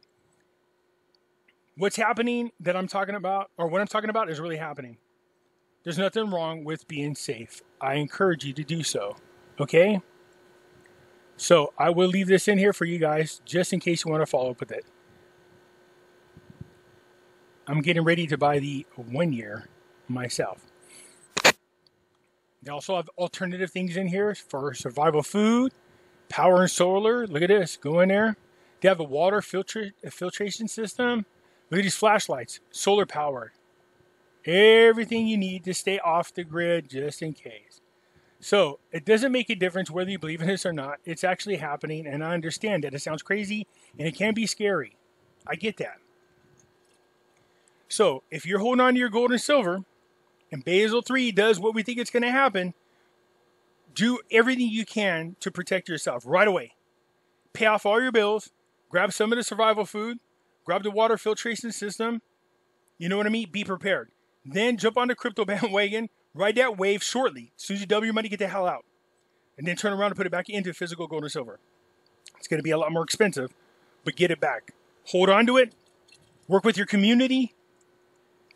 What's happening that I'm talking about, or what I'm talking about is really happening. There's nothing wrong with being safe. I encourage you to do so, okay? So I will leave this in here for you guys, just in case you want to follow up with it. I'm getting ready to buy the 1 year myself. They also have alternative things in here for survival food, power and solar. Look at this. Go in there. They have a water filtration system. Look at these flashlights. Solar powered. Everything you need to stay off the grid just in case. So it doesn't make a difference whether you believe in this or not. It's actually happening, and I understand that it sounds crazy and it can be scary. I get that. So if you're holding on to your gold and silver, and Basel III does what we think it's going to happen, do everything you can to protect yourself right away. Pay off all your bills, grab some of the survival food, grab the water filtration system. You know what I mean? Be prepared. Then jump on the crypto bandwagon, ride that wave shortly. As soon as you double your money, get the hell out. And then turn around and put it back into physical gold and silver. It's going to be a lot more expensive, but get it back. Hold on to it. Work with your community.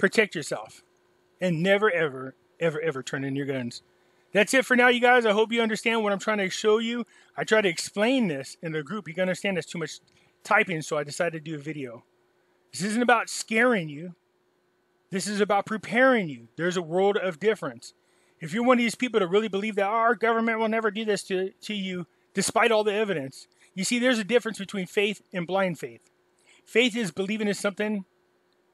protect yourself. And never, ever, ever, ever turn in your guns. That's it for now, you guys. I hope you understand what I'm trying to show you. I try to explain this in the group. You can understand there's too much typing, so I decided to do a video. This isn't about scaring you. This is about preparing you. There's a world of difference. If you're one of these people that really believe that our government will never do this to you, despite all the evidence, you see, there's a difference between faith and blind faith. Faith is believing in something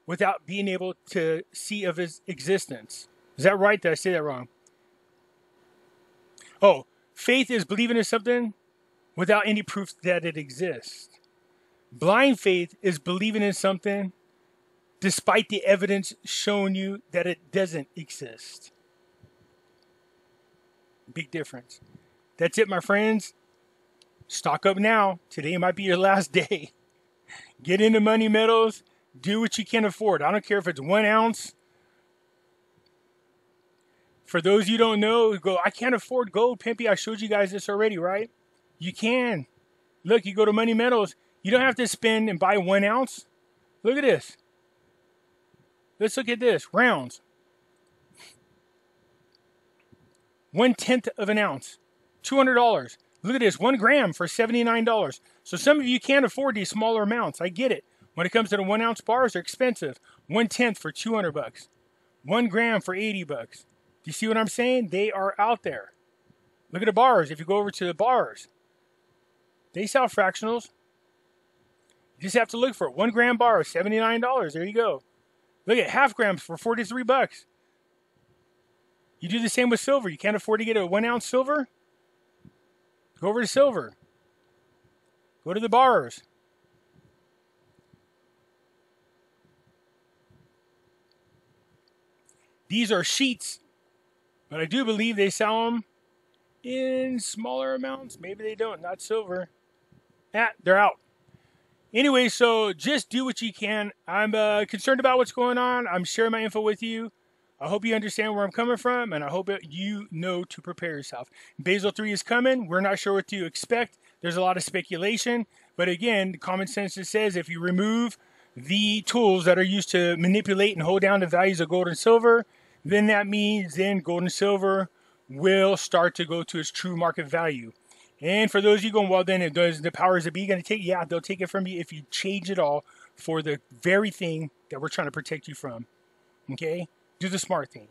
without being able to see of its existence. Is that right? Did I say that wrong? Oh, faith is believing in something without any proof that it exists. Blind faith is believing in something despite the evidence showing you that it doesn't exist. Big difference. That's it, my friends. Stock up now. Today might be your last day. Get into money metals. Do what you can afford. I don't care if it's 1 ounce. For those you don't know, go, I can't afford gold, Pimpy. I showed you guys this already, right? You can. Look, you go to Money Metals. You don't have to spend and buy 1 ounce. Look at this. Let's look at this. Rounds. 1/10 of an ounce. $200. Look at this. 1 gram for $79. So some of you can't afford these smaller amounts. I get it. When it comes to the 1 ounce bars, they're expensive. 1/10 for $200. 1 gram for $80. Do you see what I'm saying? They are out there. Look at the bars. If you go over to the bars, they sell fractionals. You just have to look for it. 1 gram bar, $79. There you go. Look at half grams for $43. You do the same with silver. You can't afford to get a 1 ounce silver? Go over to silver. Go to the bars. These are sheets, but I do believe they sell them in smaller amounts. Maybe they don't. Not silver. They're out. Anyway, so just do what you can. I'm concerned about what's going on. I'm sharing my info with you. I hope you understand where I'm coming from, and I hope that you know to prepare yourself. Basel III is coming. We're not sure what to expect. There's a lot of speculation. But again, common sense just says if you remove the tools that are used to manipulate and hold down the values of gold and silver, then that means then gold and silver will start to go to its true market value. And for those of you going, well, then does the powers that be going to take? Yeah, they'll take it from you if you change it all for the very thing that we're trying to protect you from. Okay? Do the smart thing.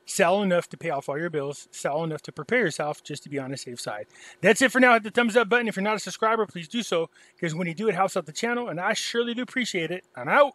Sell enough to pay off all your bills. Sell enough to prepare yourself just to be on the safe side. That's it for now. Hit the thumbs up button. If you're not a subscriber, please do so, because when you do, it helps out the channel, and I surely do appreciate it. I'm out.